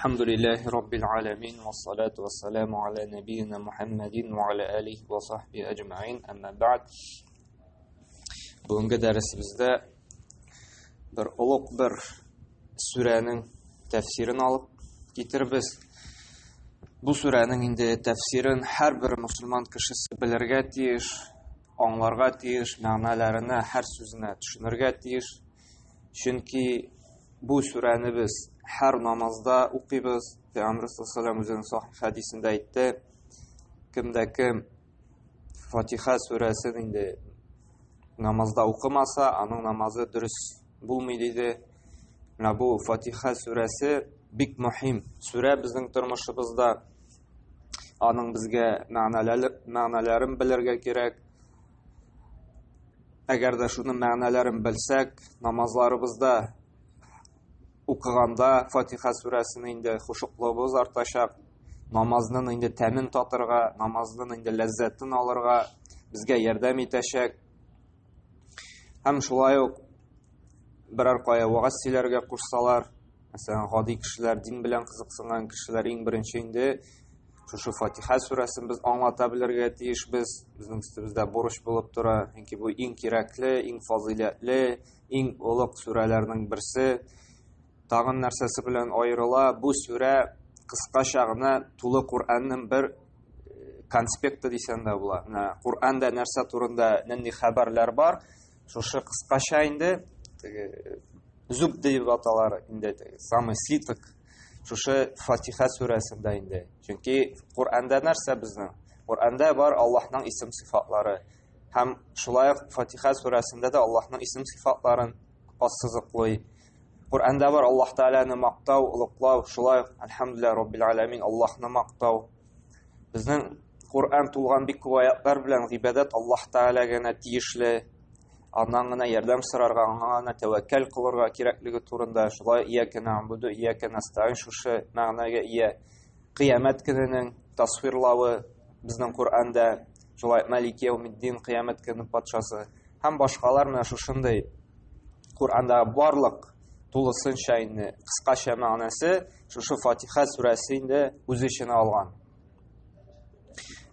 Elhamdülillahi Rabbil alemin ve salatu ve selamu ala nebiyyina Muhammedin ve ala alihi ve sahbihi ecma'in. Amma ba'd. Bugünkü dersimizde bir ulug bir surenin tefsirini alıp getiribiz. Bu surenin indi tefsirin her bir Müslüman kişisi bilirge tiyiş, anlarga tiyiş, ma'nalarini her sözüne düşünürge tiyiş. Çünkü bu sureni biz her namazda okuyuz. Peygamber sallallahu aleyhi ve sellem sahih hadisinde aytdı. Kimde kim Fatiha suresini indi namazda okumasa, onun namazı dürüst bulmaydı dedi. Bu Fatiha suresi bik muhim. Sure bizim turmuşumuzda onun bizge ma'nalarini bilirge gerek. Eğer de şunun ma'nalarini bilsek, namazlarımızda okuganda Fatiha suresini indi huşuqluğumuz artaşaq, namazının indi təmin tatırga, namazının indi lezzetini alırga bizge yardım etəşək. Hem şulay ok birer qaya vağaz silerge kursalar, mesela gadi kişiler, din bilen kızıqsıngan kişiler en birinci indi şu Fatiha suresini biz anlatabilirge tiyiş bizning üstümüzde boruç bulup tura. Çünkü bu en kerakli, en faziletli, en ulug surelerning birisi. Tağın narsasi bilen ayrıla. Bu sure kıskaçağına tulu Kur'an'ın bir konspekti desen de bula. Kur'an'da narsa turunda nendi haberler var. Şu kıskaça indi zub deyip atalar indi. Samı sitik. Şu Fatiha suresinde indi. Çünkü Kur'an'da narsa bizden. Kur'an'da var Allah'ın isim sıfatları. Hem şulay Fatiha suresinde de Allah'ın isim sıfatların assızıqlığı. Kur'an'da var Allah Teala'nı maqtav, uluqlav, şulay elhamdülillah Rabbil alemin Allah'ını maqtav. Bizden Kur'an tulgan bik ayatlar bilen ibadet Allah Teala'ga tiyişli. Anangına yardım sırarga, anangına tevekkül kılırga kirakligi turunda şulay iyyake na'budu, iyyake nesta'in şu ma'naga iya. Kıyamet gününün tasvirlağı bizden Kur'an'da şulay Maliki yevmiddin kıyamet gününün patşası. Hem başkalar mı şunday Kur'an'da barlık Tulusun şeyini kıskaça manası şu Fatiha suresinde öz içine algan.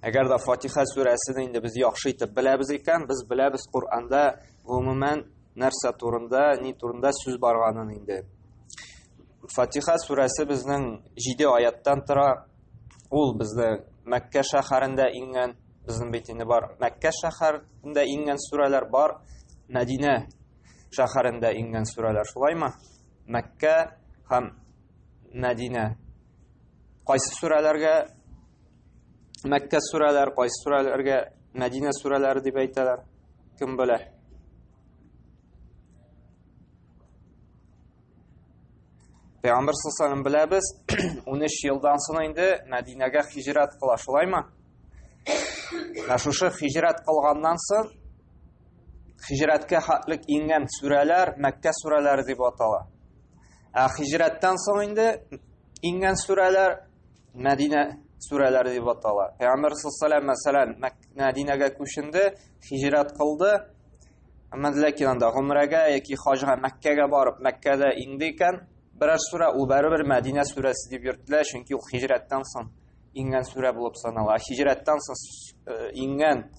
Eğer de Fatiha suresini indi biz yaxşı etib bilamiz ekan, biz bilamiz Kur'an'da umuman narsa turunda, ni turunda söz barganın indi. Fatiha suresi bizning 7 oyatdan tura. Ul bizde Mekke şaharında ingen bizning betini var. Mekke şaharında ingen sureler var. Medine şaharında ingen sureler şulayma. Mekke hem Medine. Qaysı surelerge Mekke sureler, qaysı surelerge Medine sureleri deb aytalar. Kim bile? Peygamber sallallahu aleyhi ve sellem bilamiz 13 yıldan sonra indi Medine'ge hicret kıla şulayma. Şu hicret kılgandan sonra hicretke hatlık ingen sureler Mekke sureleri deb atalar. Hicretten sonra indi ingen sureler Medine sureleri deb atalar. Peygamber sallallahu aleyhi ve sellem Medine'ge koşundu, hicret kıldı. Ama lakin anda umrege yoki hajga Mekke'ge barıp Mekke'de indiyken birer sure o baribir Medine suresi deb yurtdilar, çünkü o hicretten sonra ingen sure bulup sanalar. Hicretten sonra ingen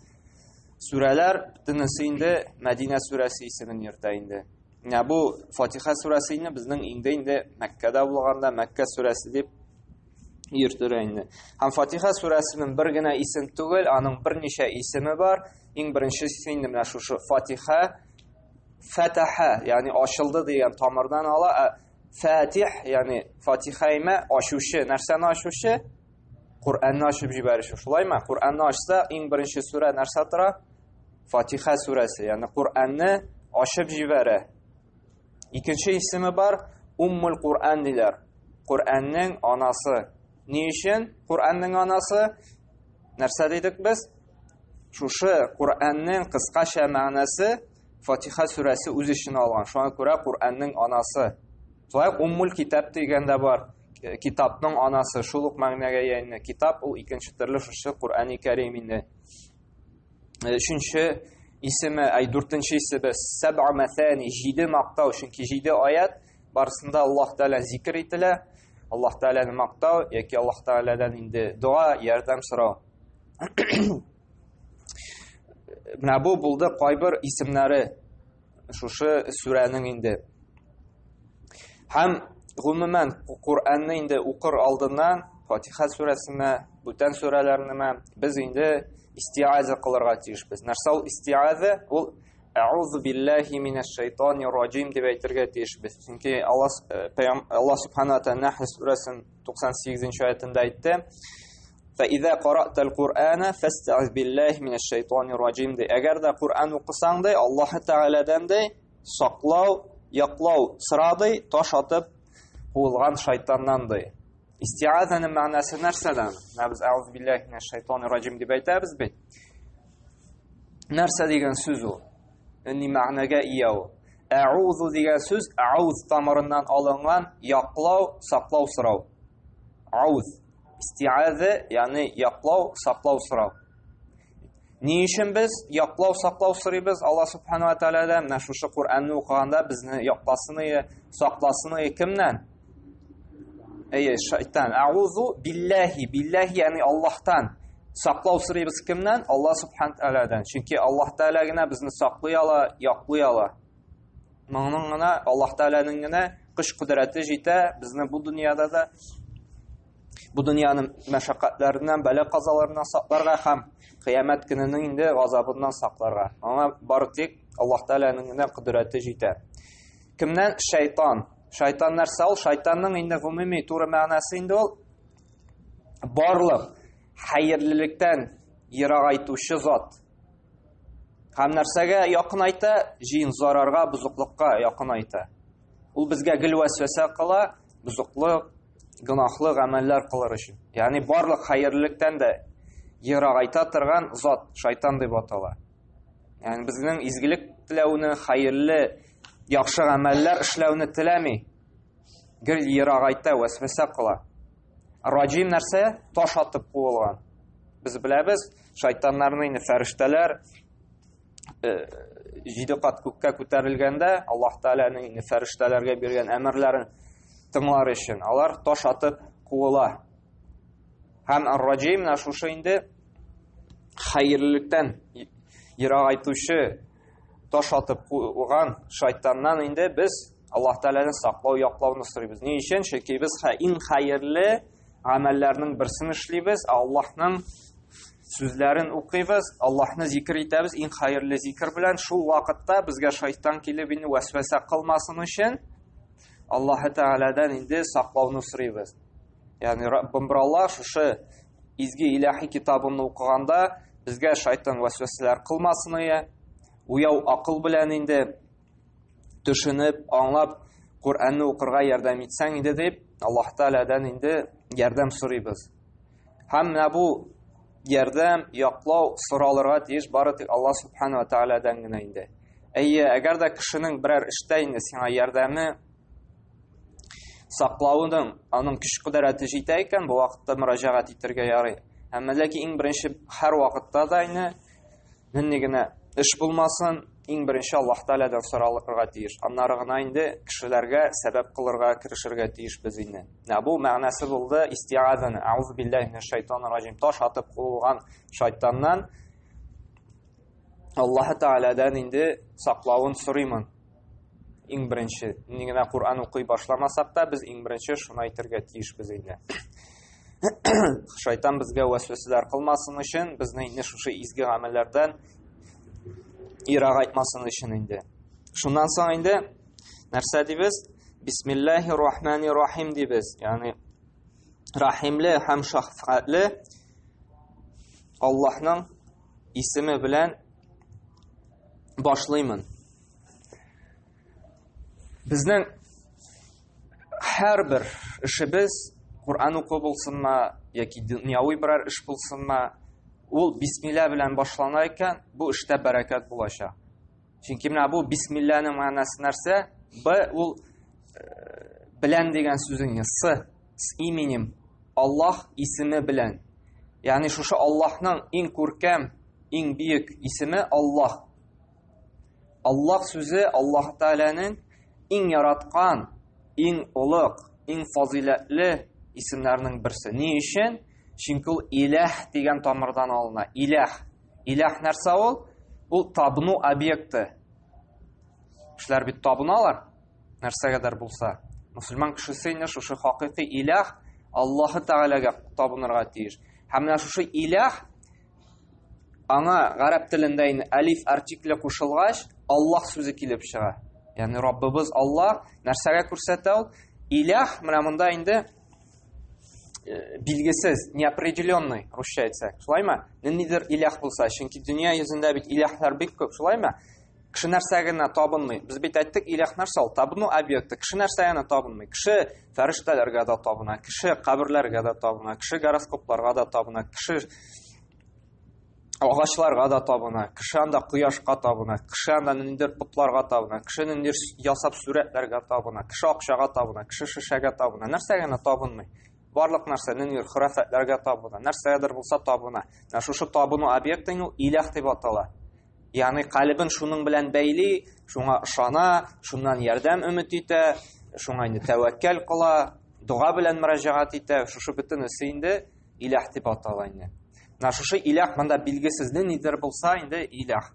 sureler bütünüsü indi Medine suresi ismini yurtta indi. Ya bu Fatiha suresini bizning indi Mekke'de bulganda Mekke suresi deb yurtira indi. Hem Fatiha suresinin bir gina isim tugul, onun bir neçe ismi var. En birincisi indi mana şu Fatiha, Fataha yani açıldı degan tamirdan ala Fatih yani Fatiha'yma açışı, narsani açışı Kur'an'ni açıp jibarish. Şulaymi? Kur'an'ni açsa en birinchi sura narsadir? Fatiha suresi yani Kur'an'ni açıp jibare. İkinci ismi var Ummul Kur'an diler. Kur'an'ның anası. Ne için Kur'an'ның anası? Narsa dedik biz? Şu Kur'an'ның kıskaça manası Fatiha suresi öz içine algan. Şuna göre Kur'an'ның anası. Şulay Ummul Kitap degende var. Kitapның anası. Şuluq ma'naga yani kitap o ikinci türlü şu Kur'an-ı Kerim'inde. Üçüncü ismi ay dörtüncü ismi Seb'a Mesani 7 maqtav çünkü 7 ayet barısında Allah Teala zikr etile. Аллаһ Тәгаләне мактау яки Аллаһ Тәгаләдән инде дуа, ярдәм сорау. Менә бу булды кайбер исемнәре шушы сүрәнең инде. Һәм гомумән Куръанны инде укыр алдыннан Фатиха сүрәсенә, бүтән сүрәләрне без инде истиаза кылырга тиешбез. Нәрсә ул истиаза? Ул Аузу биллахи минаш шайтанир раджим дип әйтергә тиешбез. Чөнки Аллаһ Субханаһу ва Тааля Наhl сүрәсенең 98-нче аятында әйтте: "Фа-иза кара'тал Кур'ана фаста'iз биллахи минаш шайтанир раджим". Әгәр дә Кур'ан укысаң да, Аллаһ Тааладан да саклау, яклау сорады, таш атып куылган шайтаннан да. Истиазаның мәгънәсе нәрсәдән? Без аузу биллахи минаш шайтанир раджим дип әйтәбез бит. Нәрсә дигән сүз ул? Ни мәгънәгә ия ул? Аузу дигән сүз ауз тамырыннан алынган, яклау, саклау сорау. Ауз. Истиаза, ягъни яклау, саклау сорау. Ни өчен без яклау, саклау сорыйбыз Аллаһ Субханаһу ва Тааладан? Менә шушы Куръанны укыганда безне якласын, сакласын кемнән? Шайтан. Аузу биллахи. Биллахи ягъни Аллаһтан. Саклау сорыйбыз кемнән? Аллаһ Субханаһу ва Тааладан. Чөнки Аллаһ Тааля гына безне саклый ала, яклый ала. Моның гына Аллаһ Тааляның гына көч кудрәте җитә безне бу дөньяда да, бу дөньяның мәшәкатьләреннән, бәла казаларыннан сакларга һәм кыямәт көненең инде газабыннан сакларга. Аңа бары тик Аллаһ Тааляның гына кудрәте җитә. Кемнән? Шайтан. Шайтан нәрсә ул? Шайтанның инде гомуми туры мәгънәсе инде ул барлык хәерлелектән ерагайтучы зат. Һәм нәрсәгә якын айта? Җин, зарарга, бузыклыкка якын айта. Ул безгә гел вәсвәсә кыла, бузыклык, гынахлы гамәлләр кылыр өчен. Ягъни барлык хәерлелектән дә ерагайта торган зат шайтан дип атала. Ягъни безнең изгелек теләүне, хәерле, яхшы гамәлләр эшләүне теләми. Гел ерагайта, вәсвәсә кыла. Раджим нәрсә? Таш атып куылган. Без беләбез, шайтаннарны инде фәрештәләр 7 кат күккә күтәрелгәндә, Аллаһ Тааляның инде фәрештәләргә биргән әмерләрен тыңлар өчен алар таш атып куыла. Һәм ар-раджим шушы инде хәерлелектән ерагайтучы таш атып куылган шайтаннан инде без Аллаһ Таалядан саклау, яклауны сорыйбыз. Ни өчен? Чөнки без иң хәерле гамәлләрнең берсен эшлибез, Аллаһның сүзләрен укыйбыз, Аллаһны зикр итәбез, иң хәерле зикр белән. Шул вакытта безгә шайтан килеп инде вәсвәсә кылмасын өчен Аллаһ Тааладан инде саклауны сорыйбыз. Ягъни Раббым бер Аллаһ шушы изге илаһи китабымны укыганда безгә шайтан вәсвәсәләр кылмасын, уяу акыл белән инде төшенеп, аңлап Куръанны укырга ярдәм итсәң инде дип Аллаһ Тааладан инде ярдәм сорыйбыз. Һәм менә бу ярдәм, яклау соралырга тиеш бары тик Аллаһ Субханаһу ва Тааладан гына инде. Әгәр дә кешенең берәр эштә инде сиңа ярдәме, саклауның, аның көч кудрәте җитә икән, бу вакытта мөрәҗәгать итәргә ярый. Әмма ләкин иң беренче һәр вакытта да инде нинди генә эш булмасын, иң беренче Аллаһ Тааладан соралырга тиеш. Аннары гына инде кешеләргә сәбәп кылырга, керешергә тиеш без инде. Бу мәгънәсе булды истиазаны. Аузу биллахи минаш шайтанир раджим. Таш атып куылган шайтаннан Аллаһ Тааладан инде саклауын сорыймын. Иң беренче, нигә Куръан укый башламасак та, без иң беренче шуны әйтергә тиешбез инде. Шайтан безгә вәсвәсәләр кылмасын өчен, безне инде шушы изге гамәлләрдән ирагайтмасын өчен инде. Шуннан соң инде нәрсә дибез? Бисмиллаһир-рахманир-рахим дибез. Ягъни рахимле һәм шафкатле Аллаһның исеме белән башлыймын. Безнең һәрбер эшебез, Куръан уку булсынмы, яки дөньяви берәр эш булсынмы, ул бисмилла белән башлана икән, бу эштә бәрәкәт булачак. Чөнки менә бу бисмилланың мәгънәсе нәрсә? Б ул белән дигән сүзнең с именем, Аллаһ исеме белән. Ягъни шушы Аллаһның иң күркәм, иң бөек исеме Аллаһ. Аллаһ сүзе Аллаһ Тааляның иң яраткан, иң улуг, иң фазилатлы исемнәрнең берсе. Ни өчен? Чөнки ул иләх дигән тамырдан алына. Иләх. Иләх нәрсә ул? Ул табыну объекты. Кешеләр бит табыналар. Нәрсәгәдер булса. Мусульман кешесе инде шушы хакыйкый иләх Аллаһ Тәгаләгә табынырга тиеш. Һәм менә шушы иләх аңа гарәп телендә инде алиф артикле кушылгач, Аллаһ сүзе килеп чыга. Ягъни Раббыбыз Аллаһ нәрсәгә күрсәтә ул? Иләх менә монда инде билгесез, неопределенный, русча әйтсәк. Шулаймы? Ниндидер иләх булса, чөнки дөнья йөзендә бит иләхләр бик күп, шулаймы? Кеше нәрсәгә табынмый. Без бит әйттек, иләх нәрсә ул? Табыну объекты. Кеше нәрсәгә табынмый. Кеше фәрештәләргә дә табына, кеше каберләргә дә табына, кеше гороскопларга да табына, кеше агачларга да табына, кеше анда кояшка табына, кеше анда ниндидер путларга табына, кеше ниндидер ясап сүрәтләргә табына, кеше акчага табына, кеше шешәгә табына. Нәрсәгә табынмый. Барлык нәрсә ниндидер хurafatlарга табына, нәрсәдер булса табына. Менә шушы табыну объектын ул иләх дип атала. Ягъни калбын шуның белән бәйли, шуңа ышана, шуннан ярдәм өмет итә, шуңа инде тәвәккәл кыла, дуга белән мөрәҗәгать итә. Шушы бөтенесе инде иләх дип атала инде. Менә шушы иләх монда билгесез нидер булса инде иләх.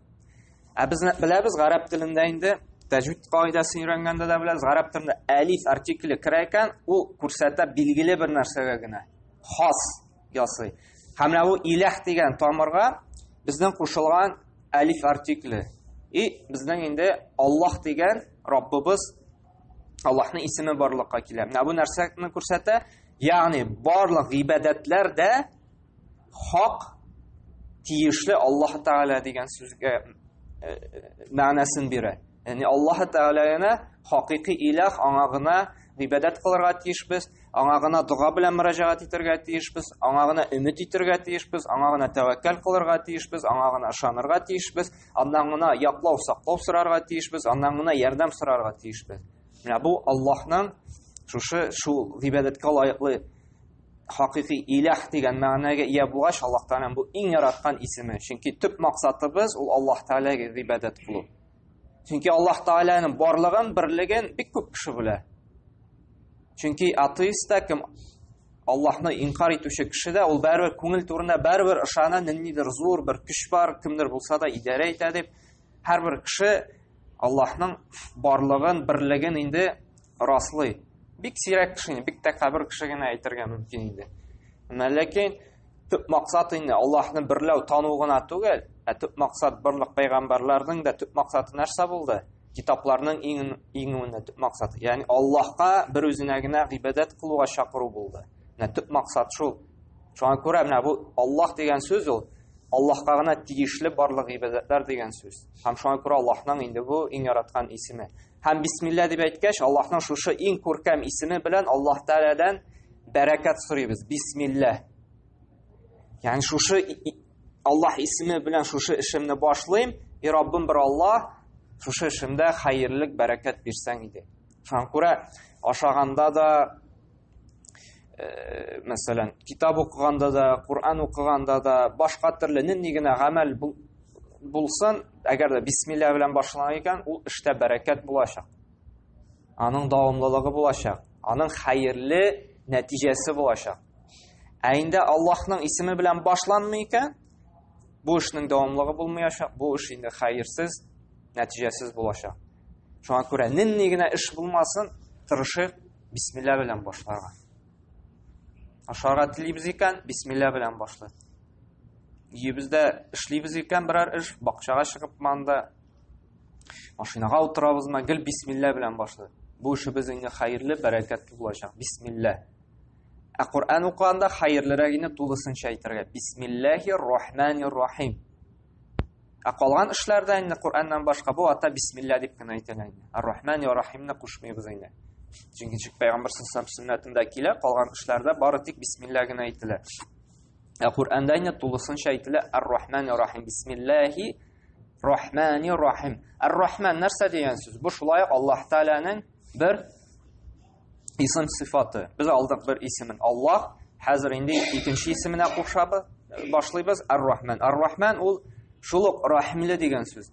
Без беләбез гарәп телендә инде тәҗвид кагыйдасын өйрәнгәндә дә беләбез, гарәп телендә алиф артикле керә икән, ул күрсәтә билгеле бер нәрсәгә генә. Хас ясый. Һәм менә бу иләх дигән тамырга безнең кушылган алиф артикле. Безнең инде Аллаһ дигән Раббыбыз, Аллаһның исеме барлыкка килә. Менә бу нәрсәне күрсәтә, ягъни барлык гыйбадәтләр дә хак, тиешле Аллаһ Тәгалә дигән сүзгә мәгънәсен бирә. Ягъни Аллаһ Тәгаләгә хакыйкый иләх, аңа гына гыйбадәт кылырга тиешбез, аңа гына дуга белән мөрәҗәгать итәргә тиешбез, аңа гына өмет итәргә тиешбез, аңа гына тәвәккәл кылырга тиешбез, аңа гына ышанырга тиешбез, аннан гына яклау, саклау сорарга тиешбез, аннан гына ярдәм сорарга тиешбез. Менә бу Аллаһның шул гыйбадәткә лаеклы хакыйкый иләх дигән мәгънәгә ия булгач, Аллаһ Тәгаләнең бу иң яраткан исеме. Чөнки төп максатыбыз ул Аллаһ Тәгаләгә гыйбадәт кылу. Чөнки Аллаһ Тәгаләнең барлыгын, берлеген бик күп кеше белә. Чөнки атеистта кем Аллаһны инкар итүче кеше дә ул бәрбер күңел турында бәрбер ышана, ниндидер зур бер көч бар, кемдер булса да идарә итә дип, һәрбер кеше Аллаһның барлыгын, берлеген инде раслый. Бик сирәк кеше, бик тәкәббер кеше генә әйтергә мөмкин инде. Ләкин төп максат инде Аллаһны берләү, тану гына түгел, төп максат барлык пәйгамбәрләрнең дә төп максаты нәрсә булды? Китапларның иңүендә төп максаты. Ягъни Аллаһка бер үзенә генә гыйбадәт кылуга чакыру булды. Менә төп максат шул. Шуңа күрә менә бу Аллаһ дигән сүз ул Аллаһка гына тиешле барлык гыйбадәтләр дигән сүз. Һәм шуңа күрә Аллаһның инде бу иң яраткан исеме. Һәм бисмилла дип әйткәч, Аллаһның шушы иң күркәм исеме белән Аллаһ Тәгаләдән бәрәкәт сорыйбыз. Бисмилла. Ягъни шушы Аллаһ исеме белән шушы эшемне башлыйм, и Раббым бер Аллаһ шушы эшемдә хәерлек, бәрәкәт бирсәң иде. Шуңа күрә ашаганда да, мәсәлән, китап укыганда да, Кур'ан укыганда да, башка төрле нинди генә гамәл булсын, әгәр дә бисмилла белән башланган икән, ул эштә бәрәкәт булачак. Аның дәвамлылыгы булачак. Аның хәерле нәтиҗәсе булачак. Ә инде Аллаһның исеме белән башланмый икән, бу эшнең дәвамлыгы булмаячак, бу эш инде хәерсез, нәтиҗәсез булачак. Шуңа күрә нинди генә эш булмасын, тырышып бисмилла белән башларга. Ашарга телибез икән, бисмилла белән башлыйк. Йибездә эшлибез икән берәр эш, бакчага чыгып манда, машинага утырабызмы, гел бисмилла белән башлыйк. Бу эшебез инде хәерле, бәрәкәтле булачак. Бисмилла. Ә Кур'ан укыганда хәерлерәк инде тулысынча әйтергә. Бисмиллаһир-рахманир-рахим. Ә калган эшләрдә инде Кур'аннан башка бу ата бисмилла дип кенә әйтелә инде. Ар-рахманир-рахимны кушмыйбыз инде. Чөнки Пәйгамбәр саллаллаһу сөннәтендә килә, калган эшләрдә бары тик бисмилла гына әйтелә. Ә Кур'анда инде тулысынча әйтелә ар-рахманир-рахим. Бисмиллаһир-рахманир-рахим. Ар-рахман нәрсә дигән сүз? Бу шулай Аллаһ Тәгаләнең бер исем сыйфаты. Без алдык бер исемен. Аллаһ, хәзер инде икенче исеменә кушабыз, башлыйбыз ар-рахман. Ар-рахман ул шул рахимле дигән сүз.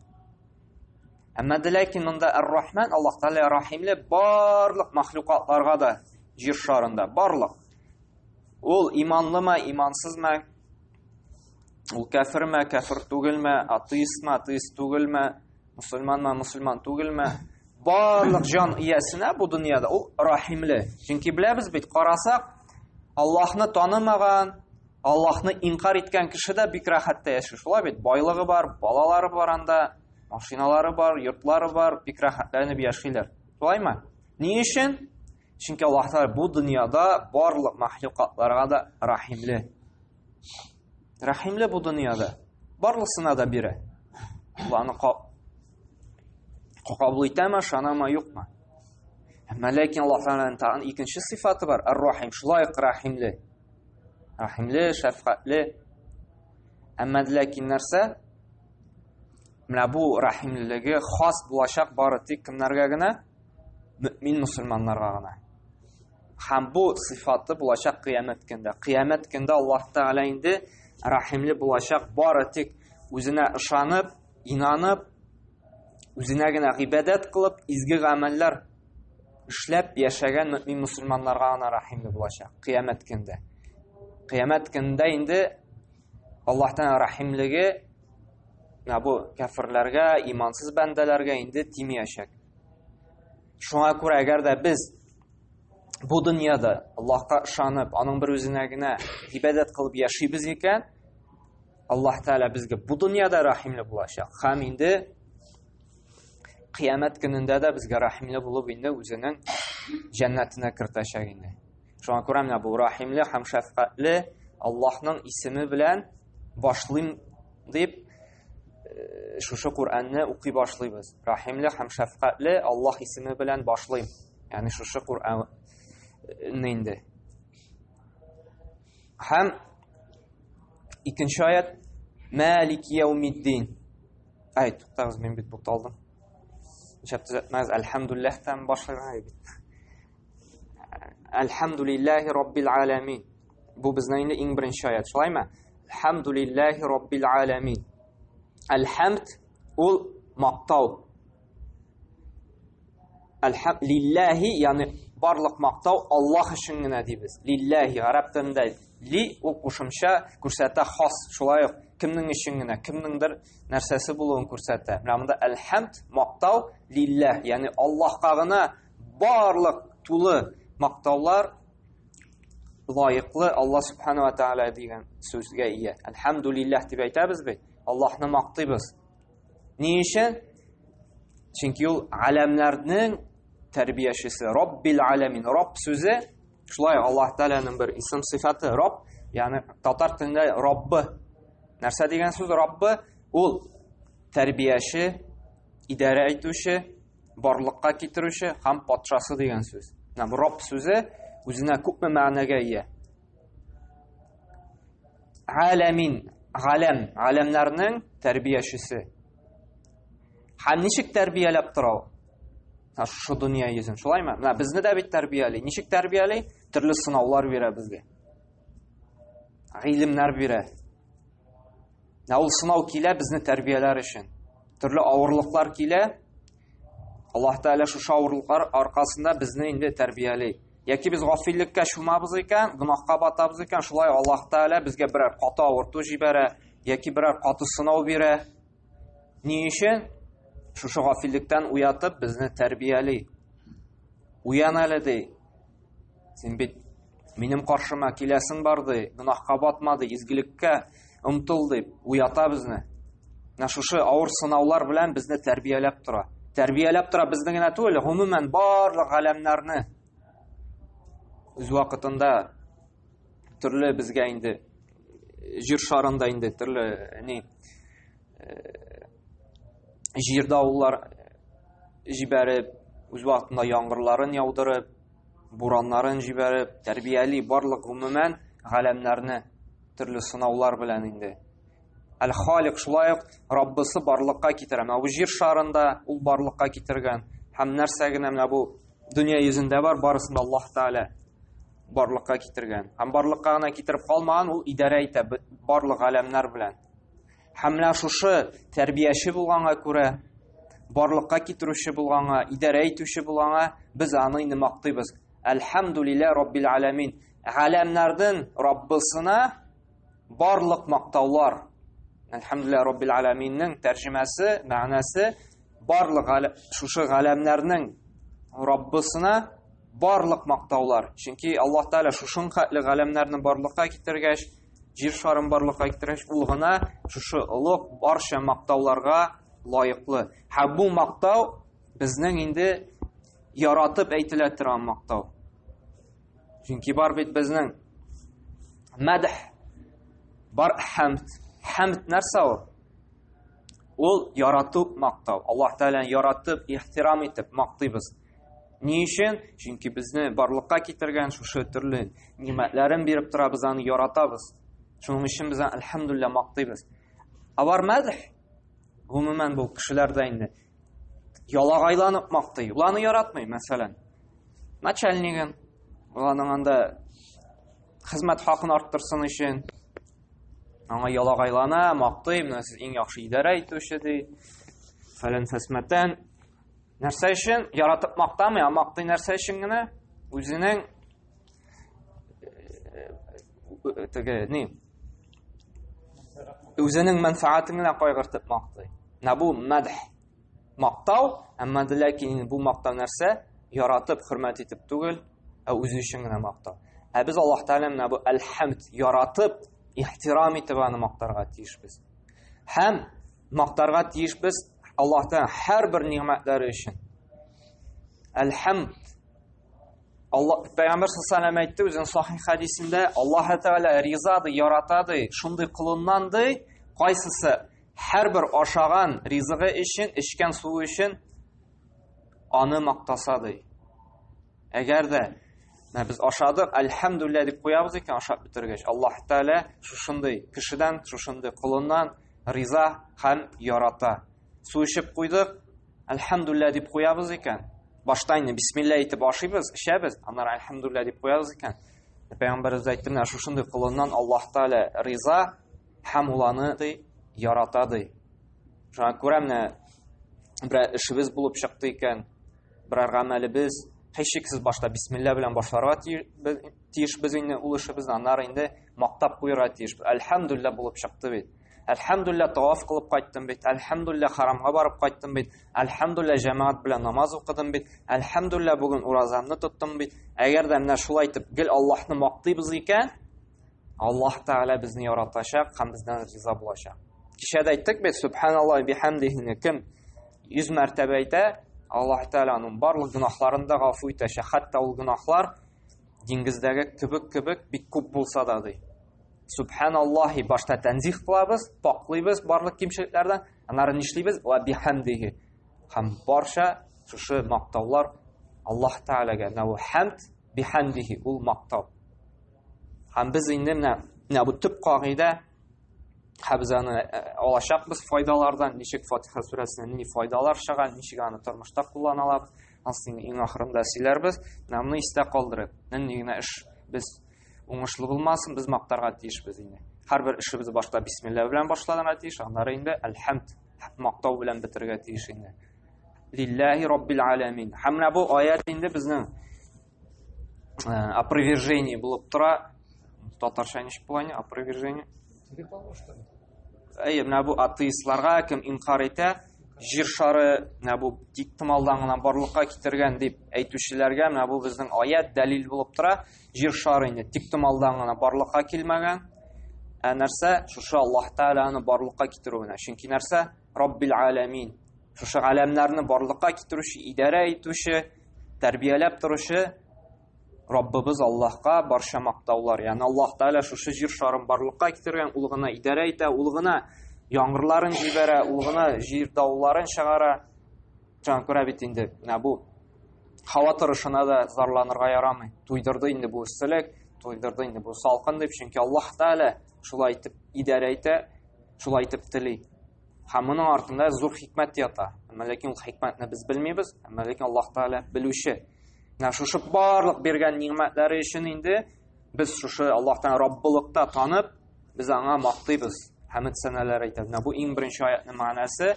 Әмма ләкин монда ар-рахман Аллаһ Тәгалә рахимле барлык мәхлукатларга да җир шарында, барлык. Ул иманлымы, имансызмы, ул кафирме, кафир түгелме, атеистме, атеист түгелме, мусульманмы, мусульман түгелме, барлык җан иясенә бу дөньяда ул рахимле. Чөнки беләбез бит, карасак, Аллаһны танымаган, Аллаһны инкар иткән кеше дә бик рәхәттә яши. Шулай бит, байлыгы бар, балалары бар анда, машиналары бар, йортлары бар, бик рәхәтләнеп яшиләр. Шулаймы? Ни өчен? Чөнки Аллаһ Тәгалә бу дөньяда барлык мәхлукатларга да рахимле. Рахимле бу дөньяда. Барлысына да бирә. Аллаһны кабул итәме, шанамы, юкмы? Әмма ләкин Аллаһ Тәгаләнең тагын икенче сыйфаты бар. Ар-Рахим, шулай рахимле. Рахимле, шәфкатьле. Әмма ләкин нәрсә? Менә бу рахимлелеге хас булачак бары тик кемнәргә генә? Мөэмин мусульманнарга гына. Һәм бу сыйфаты булачак кыямәт көндә. Кыямәт көндә Аллаһ Тәгалә инде рахимле булачак бары тик үзенә ышанып, инанып, үзенә генә гыйбадәт кылып, изге гамәлләр эшләп яшәгән мөэмин мусульманнарга гына рахимле булачак кыямәт көндә. Кыямәт көндә инде Аллаһ Тәгалә рахимлеге бу кафирләргә, имансыз бәндәләргә инде тимәячәк. Шуңа күрә әгәр дә без бу дөньяда Аллаһка ышанып, аның бер үзенә генә ибадәт кылып яшибез икән, Аллаһ Тәгалә безгә бу дөньяда рахимле булачак. Һәм инде кыямәт көнендә дә безгә рахимле булып инде үзенең җәннәтенә кертәчәк инде. Шуңа күрә менә бу рахимле һәм шәфкатьле Аллаһның исеме белән башлыйм дип шушы Куранны укый башлыйбыз. Рахимле һәм шәфкатьле Аллаһ исеме белән башлыйм. Ягъни шушы Куранны инде. Һәм икенче аят Малики яумиддин. Туктагыз, мен бит буталдым. Ничек төзәтмәгез, әлхәмдүлилләһтән башлыйм. Әлхәмдүлилләһи раббил аламин. Бу безнең инде иң беренче аят, шулаймы? Әлхәмдүлилләһи раббил аламин. Әлхәмд ул мактау. Лилләһи, ягъни барлык мактау Аллаһ өчен генә дибез. Лилләһи гарәп телендә ли ул кушымча күрсәтә хас, шулай ук кемнең өчен генә, кемнеңдер нәрсәсе булуын күрсәтә. Менә монда әлхәмд мактау лилләһ, ягъни Аллаһка гына барлык тулы мактаулар лаеклы Аллаһ Субхану ва Тәгалә дигән сүзгә ия. Әлхәмдүлилләһ дип әйтәбез бит. Аллаһны мактыйбыз. Ни өчен? Чөнки ул галәмнәрнең тәрбиячесе, Раббил аламин. Рабб сүзе шулай Аллаһ Тәгаләнең бер исем сыйфаты. Рабб, ягъни татар телендә Раббы. Нәрсә дигән сүз Раббы? Ул тәрбияче, идарә итүче, барлыкка китерүче һәм патшасы дигән сүз. Менә Рабб сүзе үзенә күпме мәгънәгә ия. Аламин, галәм, галәмнәрнең тәрбиячесе. Һәм ничек тәрбияләп тора? Шу дөнья йөзен, шулаймы? Менә безне дә бит тәрбияли. Ничек тәрбияли? Төрле сынаулар бирә безгә. Гыйлемнәр бирә. Ул сынау килә безне тәрбияләр өчен. Төрле авырлыклар килә. Аллаһ Тәгалә шушы авырлыклар аркасында безне инде тәрбияли. Яки без гафиллеккә чумабыз икән, гынахка батабыз икән, шулай Аллаһ Тәгалә безгә берәр каты авырту җибәрә, яки берәр каты сынау бирә. Ни өчен? Шушы гафиллектән уятып безне тәрбияли. Уян әле ди. Син бит минем каршыма киләсең бар ди, гынахка батмады, изгилеккә омтыл дип уята безне. Менә шушы авыр сынаулар белән безне тәрбияләп тора. Тәрбияләп тора безне генә түгел, гомумән барлык галәмнәрне. Үз вакытында төрле безгә инде җир шарында инде төрле җир давыллар җибәреп, үз вакытында яңгырларын яудырып, бураннарын җибәреп, тәрбияли барлык гомумән галәмнәрне төрле сынаулар белән инде. Әл-Халик шулай ук Раббысы барлыкка китерә. Менә бу җир шарында ул барлыкка китергән. Һәм нәрсә генә менә бу дөнья йөзендә бар, барысын да Аллаһ Тәгалә барлыкка китергән. Һәм барлыкка гына китереп калмаган, ул идарә итә барлык галәмнәр белән. Һәм менә шушы тәрбияче булганга күрә, барлыкка китерүче булганга, идарә итүче булганга, без аны инде мактыйбыз. Әлхәмдүлилләһи Раббил Аламин. Галәмнәрнең Раббысына барлык мактаулар. Әлхәмдүлилләһи Раббил Аламинның тәрҗемәсе, мәгънәсе барлык шушы галәмнәрнең Раббысына барлык мактаулар. Чөнки Аллаһ Тәгалә шушың хәтле галәмнәрне барлыкка китергәч, җир шарын барлыкка китергәч, ул гына шушы олуг барча мактауларга лаеклы. Һәм бу мактау безнең инде яратып әйтелә торган мактау. Чөнки бар бит безнең мәдх, бар хәмд. Хәмд нәрсә ул? Ул яратып мактау. Аллаһ Тәгаләне яратып, ихтирам итеп мактыйбыз. Ни өчен? Чөнки безне барлыкка китергән шушы төрле нимәтләрен биреп тора, без аны яратабыз. Шуның өчен без әлхәмдүлилләh мактыйбыз. Бар мәдх, гомумән бу кешеләрдә инде ялагайланып мактый. Уларны яратмый, мәсәлән. Начальнигын, уларның анда хезмәт хакын арттырсын өчен аңа ялагайлана, мактый, менә сез иң яхшы идарә итүче ди. Фәлән фәсмәтән нәрсә өчен яратып мактамый, мактый нәрсә өчен генә үзенең үзенең мәнфәгатен генә кайгыртып мактый. Бу мәдх. Мактау, әмма ләкин бу мактау нәрсә? Яратып, хөрмәт итеп түгел, үзе өчен генә мактау. Без Аллаһ Тәгалә бу әлхәмд яратып, ихтирам итеп аны мактарга тиешбез. Һәм мактарга тиешбез Аллаһтан һәрбер ниъмәтләре өчен. Әлхәмд. Аллаһ Пәйгамбер саллаллаһу алейһи әйтте үзенең сахих хадисендә, Аллаһ Тәгалә ризады, яратады, шундый кылыннанды, кайсысы һәрбер ашаган ризыгы өчен, эчкән суы өчен аны мактасады. Әгәр дә без ашадык, әлхәмдүлилләh дип куябыз икән ашап бетергәч, Аллаһ Тәгалә шушындый кешедән, шушындый кылыннан риза һәм ярата. Су эчеп куйдык, әлхәмдүлилләh дип куябыз икән. Башта инде бисмилла итеп ашыйбыз, эчәбез, аннары әлхәмдүлилләh дип куябыз икән. Пәйгамбәрбез әйтте, шушындый кылыннан Аллаһ Тәгалә риза һәм уланы яратады. Шуңа күрә менә бер эшебез булып чыкты икән, берәр гамәлебез, һичшиксез башта бисмилла белән башларга тиешбез инде ул эшебезне, аннары инде мактап куярга тиешбез. Әлхәмдүлилләh булып чыкты бит. Әлхәмдүлилләh таваф кылып кайттым бит. Әлхәмдүлилләh харамга барып кайттым бит. Әлхәмдүлилләh җәмәгать белән намаз укыдым бит. Әлхәмдүлилләh бүген уразамны тоттым бит. Әгәр дә менә шулай итеп гел Аллаһны мактыйбыз икән, Аллаһ Тәгалә безне яратачак һәм бездән риза булачак. Кичә дә әйттек бит, субханаллаһи бихамдихи, кем 100 мәртәбә әйтә, Аллаһ Тәгалә аның барлык гөнаһларын да гафу итә. Хәтта ул гөнаһлар диңгездәге кебек бик күп булса да ди. Субханаллаһи башта тәнзих кылабыз, паклыйбыз барлык кимчелекләрдән, аннары нишлибез? Ва бихамдихи. Һәм барча шушы мактаулар Аллаһ Тәгаләгә. Нәү хәмд бихамдихи, ул мактау. Һәм без инде менә бу төп кагыйдә хәбзаны алачакбыз файдалардан, ничек Фатиха сүрәсеннән ни файдалар чыга, ничек аны тормышта кулланалар, асын иң ахырында сөйләрбез. Моны истә калдырып, нигә эш без уңышлы булмасын, без мактарга тиешбез инде. Һәрбер эшебез башта бисмилла белән башланырга тиеш, аннары инде әлхәмд мактау белән бетергә тиеш инде. Лиллаһи Раббил Аламин. Һәм менә бу аят инде безнең опровержение булып тора. Татарча ничек була инде опровержение? Менә бу атеистларга кем инкар итә, җир шары менә бу тиктималдан гына барлыкка китергән дип әйтүчеләргә менә бу безнең аят дәлил булып тора. Җир шары инде тиктималдан гына барлыкка килмәгән. Нәрсә? Шушы Аллаһ Тәгаләне барлыкка китерүенә. Чөнки нәрсә? Раббил Аламин. Шушы галәмнәрне барлыкка китерүче, идарә итүче, тәрбияләп торучы Раббыбыз Аллаһка барча мактаулар. Ягъни Аллаһ Тәгалә шушы җир шарын барлыкка китергән, ул гына идарә итә, ул гына яңгырларын җибәрә, ул гына җир давылларын чыгара. Җан күрә бит инде. Менә бу һава торышына да зарланырга ярамый. Туйдырды инде бу селек, туйдырды инде бу салкын дип, чөнки Аллаһ Тәгалә шулай итеп идарә итә, шулай итеп тели. Һәм моның артында зур хикмәт ята. Ләкин ул хикмәтне без белмибез, ләкин Аллаһ Тәгалә белүче. Шушы барлык биргән ниъмәтләре өчен инде без шушы Аллаһтан Раббылыкта танып, без аңа мактыйбыз, хәмд сәнәләр әйтәбез. Бу иң беренче аятның мәгънәсе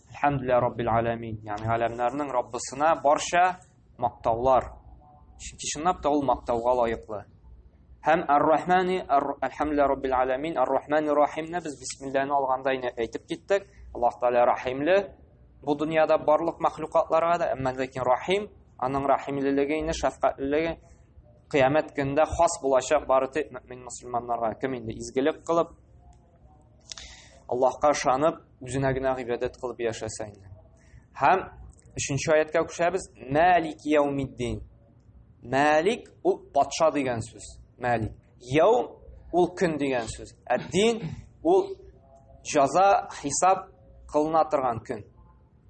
Әлхәмдүлиллаһи Раббил Аламин. Ягъни галәмнәрнең Раббысына барча мактаулар. Чөнки чынлап та ул мактауга лаеклы. Һәм Ар-Рахмани, Әлхәмдүлиллаһи Раббил Аламин, Ар-Рахмани Рахимне без бисмиллаһны алганда әйтеп киттек. Аллаһ Таала рахимле. Бу дөньяда барлык мәхлукатларга да, әмма ләкин рахим, аның рахимлелеге, шәфкатьлеге кыямәт көндә хас булачак бары тик мөмин мусламаннарга. Кем инде изгелек кылып, Аллаһка ышанып, үзенә генә гыйбадәт кылып яшәсә инде. Һәм 3-нче аятка күчәбез. Малик яумиддин. Малик ул патша дигән сүз. Малик. Яум ул көн дигән сүз. Ад-дин ул җәза, хисап кылына торган көн.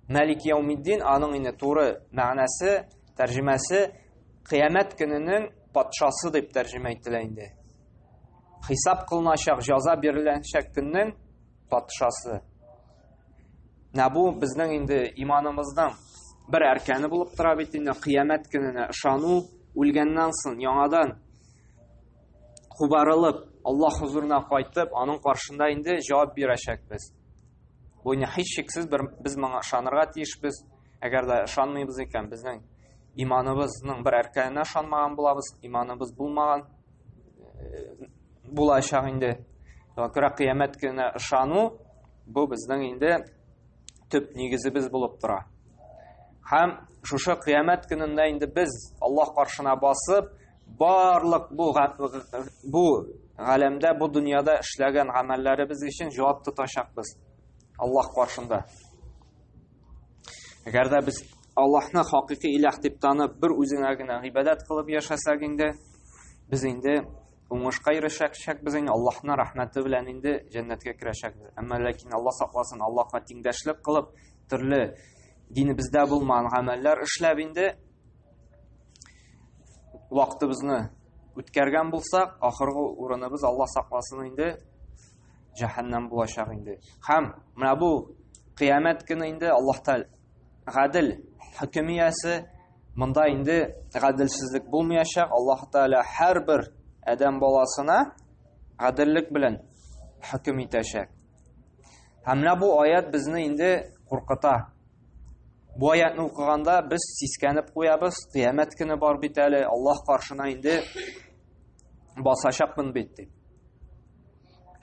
Малик яумиддин аның инде туры мәгънәсе, тәрҗемәсе кыямәт көненең патшасы дип тәрҗемә ителә инде. Хисап кылыначак, җәза биреләчәк көннең патшасы. Бу безнең инде иманымызның бер әркәне булып тора бит инде, кыямәт көненә ышану, үлгәннән соң яңадан кубарылып, Аллаһ хузурына кайтып, аның каршында инде җавап бирәчәкбез. Бу ни һич шиксез без моңа ышанырга тиешбез. Әгәр дә ышанмыйбыз икән, безнең иманыбызның бер әркәненә ышанмаган булабыз, иманыбыз булмаган булачак инде. Күрә кыямәт көненә ышану бу безнең инде төп нигезебез булып тора. Һәм шушы кыямәт көнендә инде без Аллаһ каршына басып, барлык бу галәмдә, бу дөньяда эшләгән гамәлләребез өчен җавап тотачакбыз Аллаһ каршында. Әгәр дә без Аллаһны хакыйкый илаһ дип танып, бер үзенә генә гыйбадәт кылып яшәсәк инде, без инде уңышка ирешәкбез инде, Аллаһның рәхмәте белән инде җәннәткә керәчәкбез. Әмма ләкин Аллаһ сакласын, Аллаһка тиңдәшлек кылып, төрле динебездә булмаган гамәлләр эшләп инде вакытыбызны үткәргән булсак, ахыргы урыныбыз Аллаһ сакласын инде җәһәннәм булачак инде. Һәм менә бу кыямәт көне инде Аллаһ Таала гадел хакимиясе, монда инде гаделсезлек булмаячак. Аллаһ Таала һәрбер адәм баласына гаделлек белән хаким итәчәк. Һәм менә бу аят безне инде куркыта. Бу аятны укыганда без сискәнеп куябыз, кыямәт көне бар бит әле, Аллаһ каршына инде басачакмын бит дип.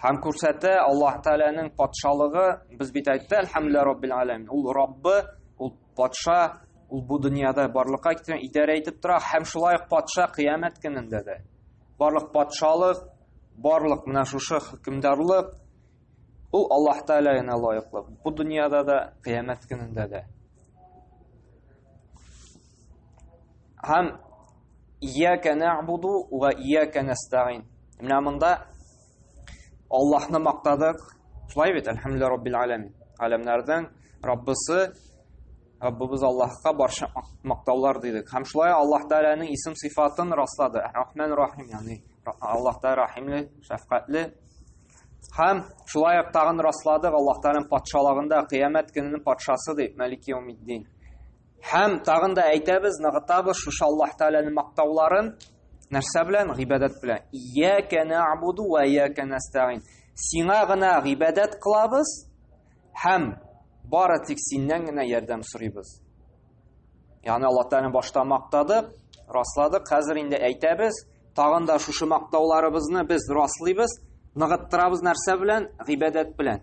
Һәм күрсәтә Аллаһ Тааланың патшалыгы, без бит әйтте, Әлхәмдүлиллаһи Раббил Аламин. Ул Раббы, ул патша, ул бу дөньяда барлыкка киткән идарә итеп тора, һәм шулай ук патша кыямәт көнендә дә. Барлык патшалык, барлык менә шушы хөкемдарлык ул Аллаһ Таалаға лаеклы. Бу дөньяда да, кыямәт көнендә дә. Һәм ияка нәгъбуду ва ияка настаин. Менә монда Аллаһны мактадык. Шулай бит, Әлхәмдүлиллаһи Раббил Аламин. Галәмнәрдән Раббысы, Раббыбыз Аллаһка барча мактаулар дидек. Һәм шулай Аллаһ Тааланың исем сыйфатын раслады. Рахман Рахим, ягъни Аллаһ Таала рахимле, шәфкатьле. Һәм шулай тагын расладык Аллаһ Тааланың патшалыгында кыямәт көненең патшасы дип, Малик яумиддин. Һәм тагын да әйтәбез, ныгытабыз шушы Аллаһ Тааланың мактауларын нәрсә белән? Гыйбадәт белән. Ияка нәгъбуду ва ияка настаин. Сиңа гына гыйбадәт кылабыз һәм бары тик синнән генә ярдәм сорыйбыз. Ягъни Аллаһ Тааланы башта мактадык, расладык, хәзер инде әйтәбез, тагын да шушы мактауларыбызны без раслыйбыз, ныгыттырабыз нәрсә белән? Гыйбадәт белән.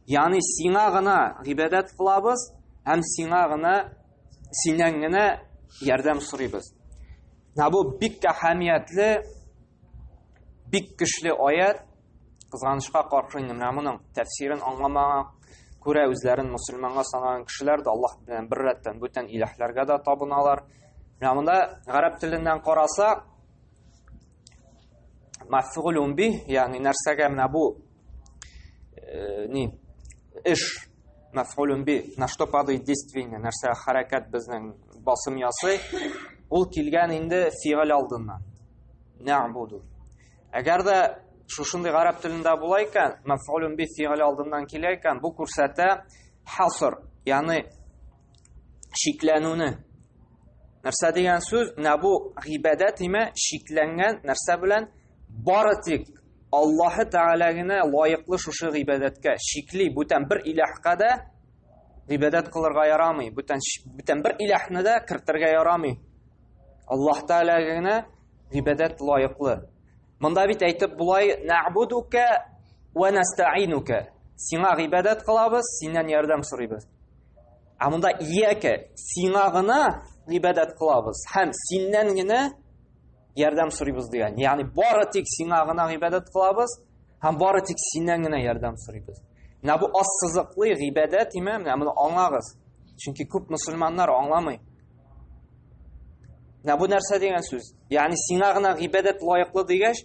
Ягъни сиңа гына гыйбадәт кылабыз һәм сиңа гына, синнән генә ярдәм сорыйбыз. Бу бик әһәмиятле, бик көчле аят. Кызганычка каршы менә моның тәфсирен аңламаган, күрә үзләрен мусульманга санаган кешеләр дә Аллаһ белән бер рәттән бүтән илаһләргә дә табыналар. Менә монда гарәп теленнән караса, мафгулун бих, ягъни нәрсәгә менә бу эш, мафгулун бих, на что падает действие, нәрсә хәрәкәт безнең басым ясый, ул килгән инде фигыль алдыннан. Нәгъбуду. Әгәр дә шушындай гарәп телендә була икән, мафгулун бих фигыль алдыннан килә икән, бу күрсәтә хаср, ягъни шикләнүне. Нәрсә дигән сүз? Менә бу гыйбадәт име шикләнгән нәрсә белән? Бары тик Аллаһ Таала гына лаеклы шушы гыйбадәткә. Шикли бүтән бер илаһка да гыйбадәт кылырга ярамый. Бүтән бер илаһны да кертергә ярамый. Аллаһ Тәгаләгә генә гыйбадат лайыклы. Монда бит әйтеп булай: "Нәъбудука ва настаинука". Сиңа гыйбадат кылабыз, синнән ярдәм сорыйбыз. Ә монда ияка, сиңа гына гыйбадат кылабыз һәм синнән генә ярдәм сорыйбыз дигән. Ягъни бары тик сиңа гына гыйбадат кылабыз һәм бары тик синнән генә ярдәм сорыйбыз. Менә бу ассызыклы гыйбадат име, менә моны аңлагыз. Чөнки күп мусульманнар аңламый. Менә бу нәрсә дигән сүз? Ягъни сиңа гына гыйбадат лайыклы дигәч,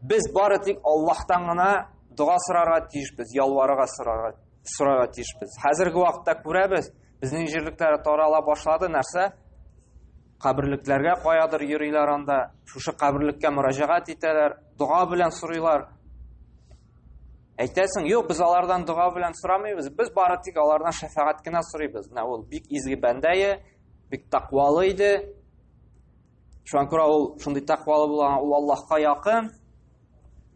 без бары тик Аллаһтан гына дуга сорарга тиешбез, ялварырга сорарга тиешбез. Хәзерге вакытта күрәбез, безнең җирлектәр тарала башлады нәрсә? Каберлекләргә каядыр йөриләр анда, шушы каберлеккә мөрәҗәгать итәләр, дуга белән сорыйлар. Әйтәсең, юк, без алардан дуга белән сорамыйбыз, без бары тик алардан шәфагать кенә сорыйбыз. Менә ул бик изге бәндә, бик тақвалы иде. Шуңа күрә ул шундый тақвалы булган, ул Аллаһка якын.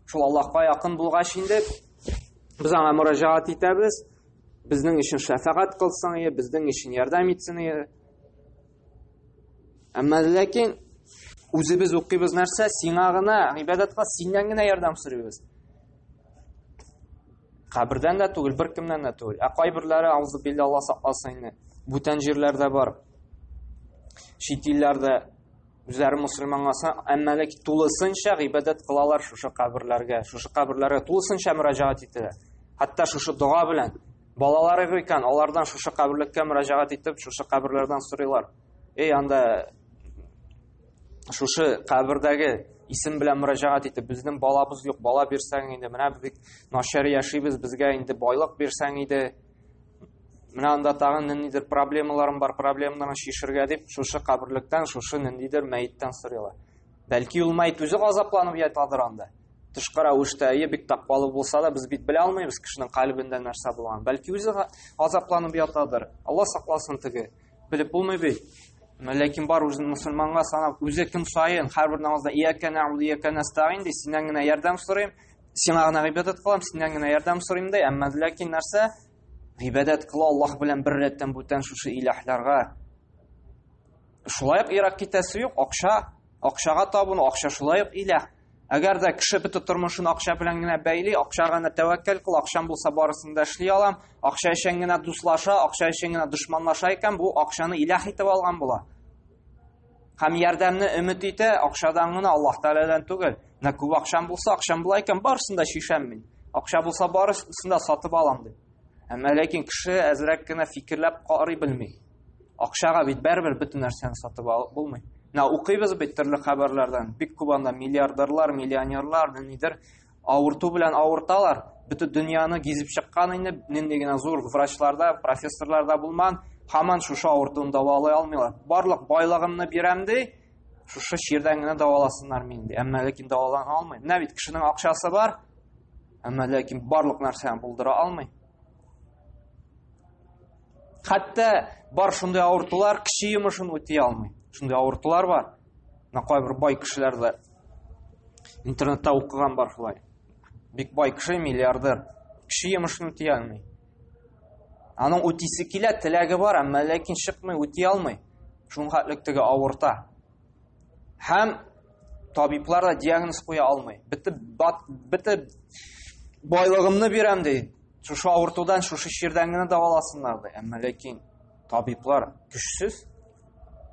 Шул Аллаһка якын булгач инде без аңа мөрәҗәгать итәбез. Безнең өчен шәфагать кылсын, безнең өчен ярдәм итсен. Әмма ләкин үзебез укыйбыз нәрсә? Сиңа гына гыйбадатка синнән генә ярдәм сорыйбыз. Кабердән дә түгел, беркемнән дә түгел. Ә кайберләре аузы билла Алла сакласын инде. Бүтән җирләрдә бар. Чит илләрдә үзләре мусульманларса, әмма ләкин тулысынча гыйбадат кылалар шушы каберләргә. Шушы каберләргә тулысынча мөрәҗәгать итәләр. Хәтта шушы дуга белән балалары икән, алардан шушы каберлеккә мөрәҗәгать итеп, шушы каберләрдән сорыйлар. Анда шушы кабердәге исем белән мөрәҗәгать итеп, безнең балабыз юк, бала бирсәң инде, менә бик начар яшибез, безгә инде байлык бирсәң иде. Менә анда тагын ниндидер проблемаларым бар, проблемаларны шишергә дип, шушы каберлектән, шушы ниндидер мәйеттән сорыйлар. Бәлки ул мәйет үзе газапланып ятадыр анда. Тышкы рәвештә бик тақвалы булса да, без бит белә алмыйбыз кешенең калбендә нәрсә булган. Бәлки үзе газапланып ятадыр. Алла сакласын теге. Белеп булмый бит. Ләкин бар үзен мусульманга санап, үзе көн сайын һәрбер намазда ияка нәъбуду ияка настаин ди, синнән генә ярдәм сорыйм, сиңа гына гыйбадат кылам, синнән генә ярдәм сорыйм ди. Әмма ләкин нәрсә? Гыйбадат кыла Аллаһ белән бер рәттән бүтән шушы илаһларга. Шулай ук ирак китәсе юк, акчага табыну, акча шулай ук илаһ. Әгәр дә кеше бөтен тормышын акча белән генә бәйли, акчага гына тәвәккәл кыл, акчам булса барысын да эшли алам, акча өчен генә дуслаша, акча өчен генә дошманлаша икән, бу акчаны илаһ итеп алган була. Һәм ярдәмне өмет итә, акчадан гына, Аллаһ Тәгаләдән түгел. Нә күп акчам булса, акчам була икән, барысын да шишәм мин. Акча булса барысын да сатып алам дип. Әмма ләкин кеше әзрәк кенә фикерләп карый белми. Акчага бит барыбер бөтен нәрсәне сатып алып булмый. Нә укыйбыз бит төрле хәбәрләрдән. Бик күп анда миллиардерлар, миллионерлар, нидер авырту белән авырталар. Бөтен дөньяны гизеп чыккан инде, нинди генә зур врачларда, профессорларда булман, һаман шушы авыртуны давалай алмыйлар. Барлык байлыгымны бирәм ди, шушы ширдән генә даваласыннар мин ди. Әмма ләкин давалана алмый. Менә бит кешенең акчасы бар, әмма ләкин барлык нәрсәне булдыра алмый. Хәтта бар шундый авыртулар кеше йомышын үти алмый. Шундый авыртулар бар. Кайбер бай кешеләр дә интернетта укыган бар шулай. Бик бай кеше, миллиардер, кеше йомышын үти алмый. Аның үтисе килә, теләге бар, әмма ләкин чыкмый, үти алмый. Шуның хәтлектәге авырта. Һәм табиблар да диагноз куя алмый. Бите байлыгымны бирәм ди. Шушы авыртудан, шушы ширдән генә даваласыннар ди. Әмма ләкин табиблар көчсез,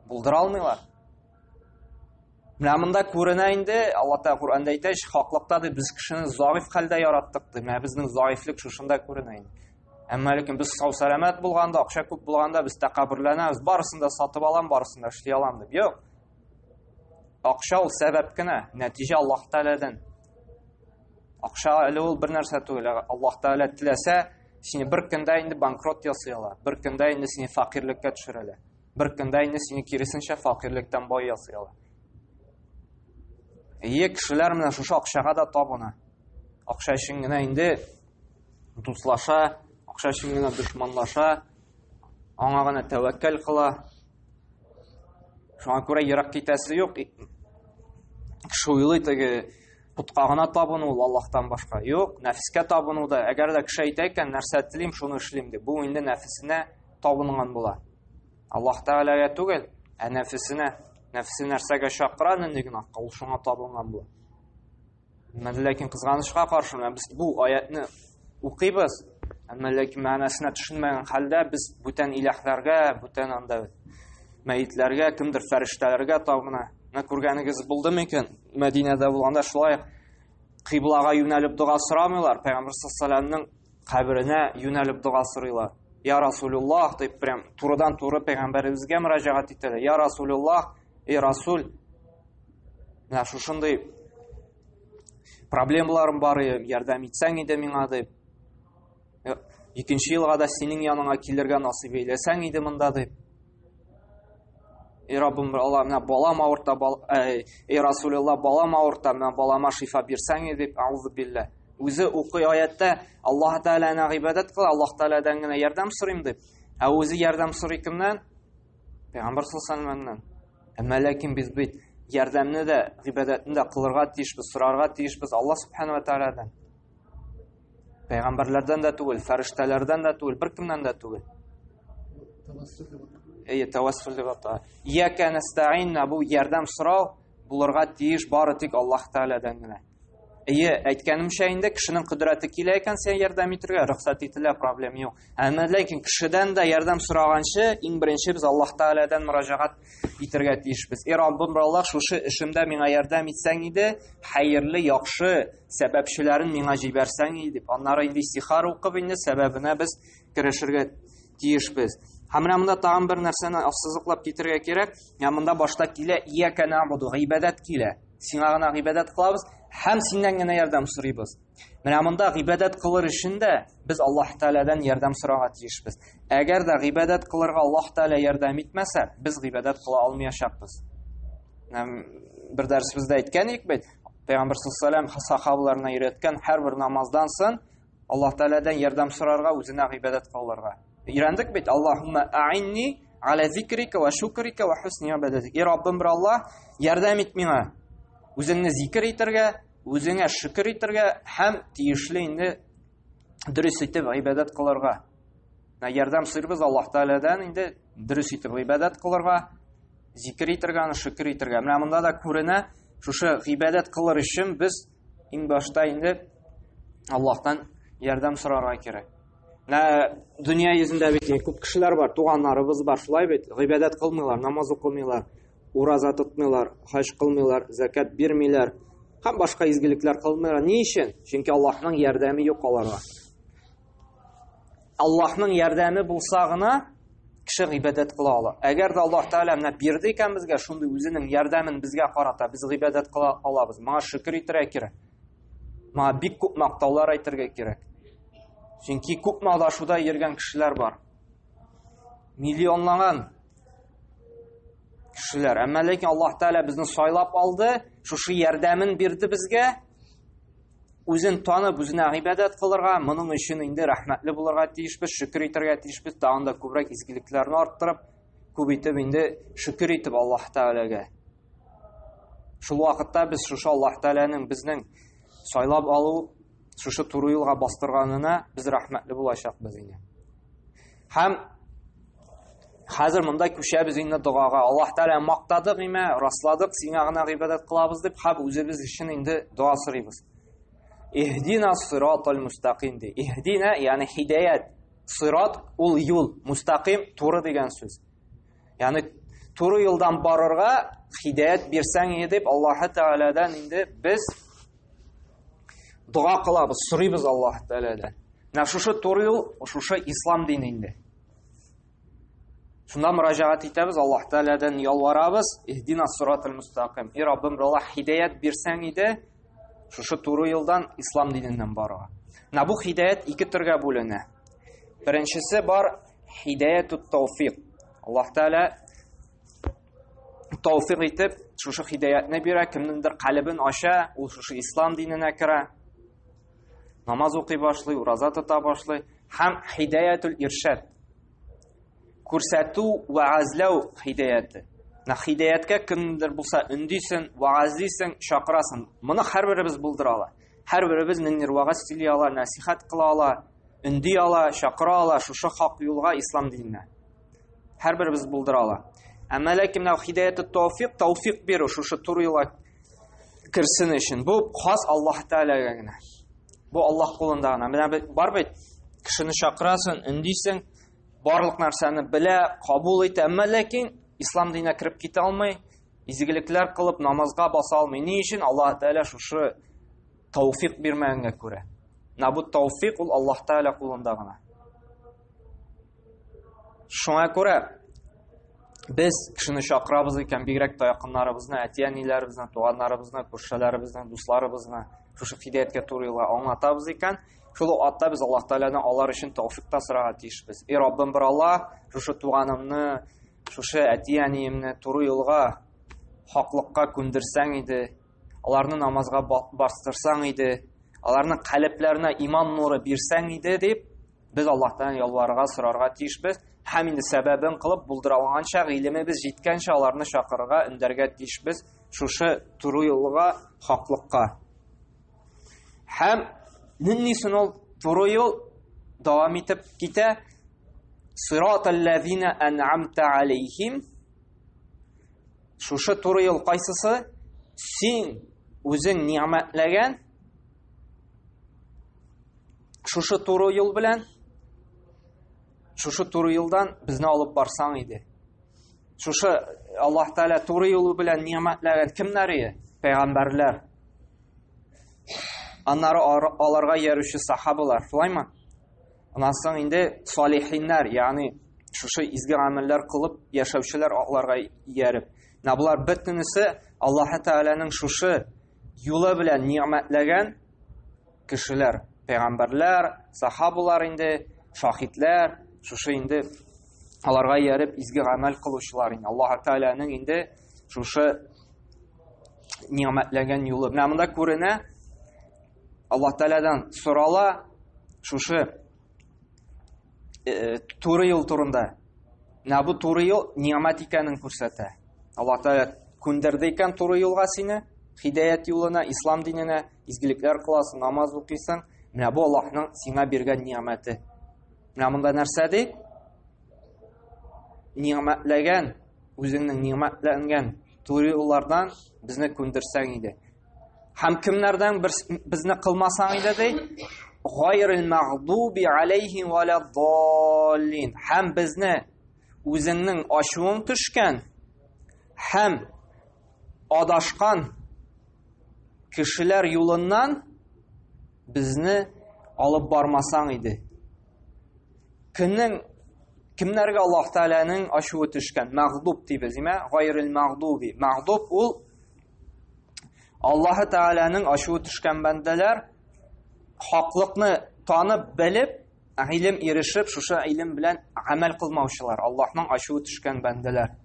булдыра алмыйлар. Менә монда күренә инде, Алла Тәгалә Куръанда әйтә, хаклыкта ди, без кешене заиф хәлдә яраттык ди. Менә безнең заифлык шушында күренә инде. Әмма ләкин без сау-сәламәт булганда, акча күп булганда, без тәкаббүрләнәбез, барысын да сатып алам, барысын да эшли алам дип. Юк. Акча ул сәбәп кенә, нәтиҗә Аллаһ Тәгаләдән. Акча әле ул бер нәрсә түгел. Аллаһ Тәгалә теләсә, сине бер көндә инде банкрот ясыйлар. Бер көндә инде сине фақирлеккә төшерәләр. Бер көндә инде сине киресенчә фақирлектән бай ясыйлар. Кешеләр менә шушы акчага да табына. Акча өчен генә инде дуслаша, акча өчен генә дошманлаша, аңа гына тәвәккәл кыла. Шуңа күрә ерак китәсе юк. Кеше уйлый теге путка гына табыну ул Аллаһтан башка. Юк, нәфескә табыну да. Әгәр дә кеше әйтә икән, нәрсә телим, шуны эшлим дип. Бу инде нәфесенә табынган була. Аллаһ Тәгаләгә түгел, ә нәфесенә. Нәфсе нәрсәгә чакыра, нинди гөнаһка, ул шуңа табынган була. Ләкин кызганычка каршы, без бу аятны укыйбыз, ләкин мәгънәсенә төшенмәгән хәлдә без бүтән иләһләргә, бүтән анда мәйетләргә, кемдер фәрештәләргә табына. Күргәнегез булдымы икән? Мәдинәдә булганда шулай кыйблага юнәлеп дуга сорамыйлар, Пәйгамбер саллаллаһу каберенә юнәлеп дуга сорыйлар. Я Расулуллах, дип прям турыдан-туры Пәйгамбәребезгә мөрәҗәгать итәләр. Я Расулуллах, эй Расул, менә шушындый проблемаларым бар, ярдәм итсәң иде миңа дип. Икенче елга да синең яныңа килергә насыйп әйләсәң иде монда дип. Эй Раббым, Алла, менә балам авырта, эй Расулуллах, балам авырта, менә балама шифа бирсәң иде дип, аузу билlah. Үзе укый аятта Аллаһ Тәгаләгә гыйбадәт кыла, Аллаһ Тәгаләдән генә ярдәм сорыйм дип. Үзе ярдәм сорый кемнән? Пәйгамбер саллаллаһу алейһи ләкин без бит ярдәмне дә, гыйбадәтне дә кылырга тиешбез, сорарга тиешбез Аллаһ Субханаһу ва Тәгаләдән. Пәйгамбәрләрдән дә түгел, фәрештәләрдән дә түгел, беркемнән дә түгел. Тәвәссүл дип ата. Ияка настаин, бу ярдәм сорау булырга тиеш бары тик Аллаһ Тәгаләдән генә. Әйткәнемчә инде кешенең кодрәте килә икән, сен ярдәм итәргә рөхсәт ителә, проблема юк. Ләкин кешедән дә ярдәм сораганчы, иң беренче без Аллаһ Тәгаләдән мөрәҗәгать итәргә тиешбез. Раббым, Аллаһ, шушы эшемдә миңа ярдәм итсәң иде, хәерле, яхшы сәбәпчеләрен миңа җибәрсәң иде дип. Аннары инде истихар укып инде сәбәбенә без керешергә тиешбез. Менә монда тагын бер нәрсәне ассызыклап китәргә кирәк. Монда башта килә ияка набуду, гыйбадәт килә. Сиңа гына гыйбадәт кылабыз, һәм синнән генә ярдәм сорыйбыз. Менә монда гыйбадәт кылыр өчен дә без Аллаһ Тәгаләдән ярдәм сорарга тиешбез. Әгәр дә гыйбадәт кылырга Аллаһ Тәгалә ярдәм итмәсә, без гыйбадәт кыла алмаячакбыз. Бер дәресебездә әйткән идек бит, Пәйгамбер саллаллаһу алейһи сахабаларына өйрәткән һәрбер намаздан соң Аллаһ Тәгаләдән ярдәм сорарга, үзенә гыйбадәт кылырга. Өйрәндек бит, Аллаһумма а'инни аля зикрика ва шукрика ва хусни ибадатик. Раббым, бер Аллаһ, ярдәм ит миңа. Үзеңне зикр итәргә, үзеңә шөкр итәргә һәм тиешле инде дөрес итеп гыйбадәт кылырга. Ярдәм сорыйбыз Аллаһ Тәгаләдән инде дөрес итеп гыйбадәт кылырга, зикр итәргә, шөкр итәргә. Менә монда да күренә, шушы гыйбадәт кылыр өчен без иң башта инде Аллаһтан ярдәм сорарга кирәк. Дөнья йөзендә бит күп кешеләр бар, туганнарыбыз бар, шулай бит, гыйбадәт кылмыйлар, намаз укымыйлар, ураза тотмыйлар, хаҗ кылмыйлар, закат бирмиләр, һәм башка изгелекләр кылмыйлар. Ни өчен? Чөнки Аллаһның ярдәме юк аларга. Аллаһның ярдәме булса гына кеше гыйбадәт кыла ала. Әгәр дә Аллаһ Тәгалә менә бирде икән безгә шундый үзенең ярдәмен безгә карата, без гыйбадәт кыла алабыз. Моңа шөкр итәргә кирәк. Моңа бик күп мактаулар әйтергә кирәк. Чөнки күп мадашуда йөргән кешеләр бар. Миллионлаган кешеләр. Әмма ләкин Аллаһ Тәгалә безне сайлап алды, шушы ярдәмен бирде безгә. Үзен танып, үзенә гыйбадәт кылырга, моның өчен инде рәхмәтле булырга тиешбез, шөкр итәргә тиешбез, тагын да күбрәк изгелекләрне арттырып, күп итеп инде шөкр итеп Аллаһ Тәгаләгә. Шул вакытта без шушы Аллаһ Тәгаләнең безнең сайлап алу, шушы туры юлга бастырганына без рәхмәтле булачакбыз инде. Һәм хәзер монда күчәбез инде дугага. Аллаһ Тәгалә мактады гыймә, расладык, сиңа гына гыйбадәт кылабыз дип, һәм үзебез өчен инде дуа сорыйбыз. Иһдина сиратал мустақим ди. Иһдина ягъни хидаят. Сират ул юл, мустақим туры дигән сүз. Ягъни туры юлдан барырга хидаят бирсәң иде дип Аллаһ Тәгаләдән инде без дуа кылабыз, сорыйбыз Аллаһ Тәгаләдән. Менә шушы туры юл, шушы ислам дине инде. Шунда мөрәҗәгать итәбез, Аллаһ Тәгаләдән ялварабыз. Иһдина сиратал мустақим. Раббым, Аллаһ хидаят бирсәң иде, шушы туры юлдан ислам диненнән барырга. Менә бу хидаят ике төргә бүленә. Беренчесе бар хидаятут тауфиq. Аллаһ Тәгалә тауфиq итеп шушы хидаятны бирә, кемнеңдер калыбын ача, ул шушы ислам диненә керә. Намаз укый башлый, ураза тота башлый. Һәм хидаятул иршад. Күрсәтү ва азлау хидаяты. Хидаяткә кемдер булса өндисен, ваазлисен, чакырасың. Моны һәрберебез булдыра ала. Һәрберебез нинdir вагаз сөйли ала, насихат кыла ала, өнди ала, чакыра ала шушы хак юлга ислам диненә. Һәрберебез булдыра ала. Әмма ләкин менә хидаяты тауфиқ бирү шушы туры юлга кирсен өчен. Бу хас Аллаһ Тәгаләгә генә. Бу Аллаһ кулында гына. Менә бар бит, кешене чакырасың, индисең, барлык нәрсәне белә, кабул итә, әмма ләкин ислам диненә кирип китә алмый, изгелекләр кылып намазга баса алмый. Ни өчен? Аллаһ Тәгалә шушы тауфиқ бирмәгәнгә күрә. Менә бу тауфиқ ул Аллаһ Тәгалә кулында гына. Шуңа күрә biz kişini çakırabız икән, бигрәк тә якыннарыбызны, әти-әниләребезне, туганнарыбызны, күршеләребезне, дусларыбызны шушы хидаяткә туры юлга аңлатабыз икән, шул атта biz Аллаһ Тәгаләдән алар өчен тауфиқ та сорарга тиешбез. Раббым бер Аллаһ, шушы туганымны, шушы әти-әниемне туры юлга, хаклыкка күндерсәң иде, аларны намазга бастырсаң иде, аларның калепләренә иман нуры бирсәң иде дип, biz Аллаһтан ялварга, сорарга тиешбез. Һәм инде сәбәбен кылып булдырылганча, гыйлемебез җиткәнчә аларны чакырырга, өндәргә тиешбез шушы туры юлга, хаклыкка. Һәм ниннисен ул туры юл дәвам итеп китә. Сираталлазина ан'амта алейхим. Шушы туры юл кайсысы? Син үзең ниъмәтләгән шушы туры юл белән шушы туры юлдан безне алып барсаң иде. Шушы Аллаһ Тәгалә туры юлы белән ниъмәтләгән кемнәр? Пәйгамбәрләр. Аннары аларга ярүче сахабалар, шулаймы? Аннан соң инде салихиннар, ягъни шушы изге гамәлләр кылып яшәүчеләр аларга ярып. Менә булар бөтенесе Аллаһ Тәгаләнең шушы юлы белән ниъмәтләгән кешеләр, пәйгамбәрләр, сахабалар инде, шахидләр, шушы инде аларга ярып изге гамәл кылучылар инде. Аллаһ Тәгаләнең инде шушы ниъмәтләгән юлы. Менә монда күренә, Аллаһ Тәгаләдән сорала шушы туры юл турында. Менә бу туры юл ниъмәт икәнен күрсәтә. Аллаһ Тәгалә күндерде икән туры юлга сине, хидаят юлына, ислам диненә, изгелекләр кыласың, намаз укыйсың. Менә бу Аллаһның сиңа биргән ниъмәте. Менә монда нәрсә ди? Ниъмәтләгән, үзеңнең ниъмәтләнгән туры юллардан безне күндерсәң иде. Һәм кемнәрдән безне кылмасаң иде ди? Гайрил мәгъдуби алейһим валаддаллин. Һәм безне үзеңнең ачуың төшкән һәм адашкан кешеләр юлыннан безне алып бармасаң иде. Кемнәргә Аллаһ Тәгаләнең ачуы төшкән? Мәгъдуб дибез, имә? Гайрил мәгъдуби. Мәгъдуб ул Аллаһ Тәгаләнең ачуы төшкән бәндәләр, хаклыкны танып, белеп, илм ирешеп, шушы илм белән гамәл кылмаучылар, Аллаһның ачуы төшкән бәндәләр.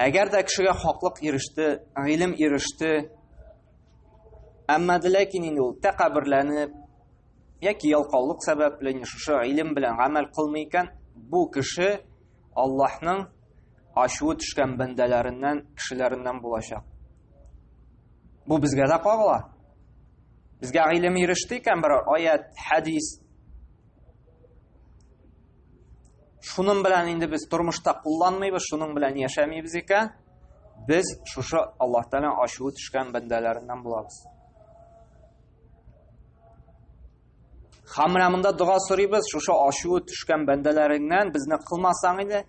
Әгәр дә кешегә хаклык иреште, илм иреште, әмма ләкин инде ул тәкаббүрләнеп, яки ялкаулык сәбәпле шушы илм белән гамәл кылмый икән, бу кеше Аллаһның ачуы төшкән бәндәләреннән, кешеләреннән булачак. Бу безгә дә кагыла. Безгә илм иреште икән, бер аят, хадис. Шуның белән инде без тормышта кулланмыйбыз, шуның белән яшәмибез икән, без шушы Аллаһ Тәгалә ачуы төшкән бәндәләреннән булабыз. Хамрамында дуа сорыйбыз, шушы ачуы төшкән бәндәләреңнән безне кылмасаң иде,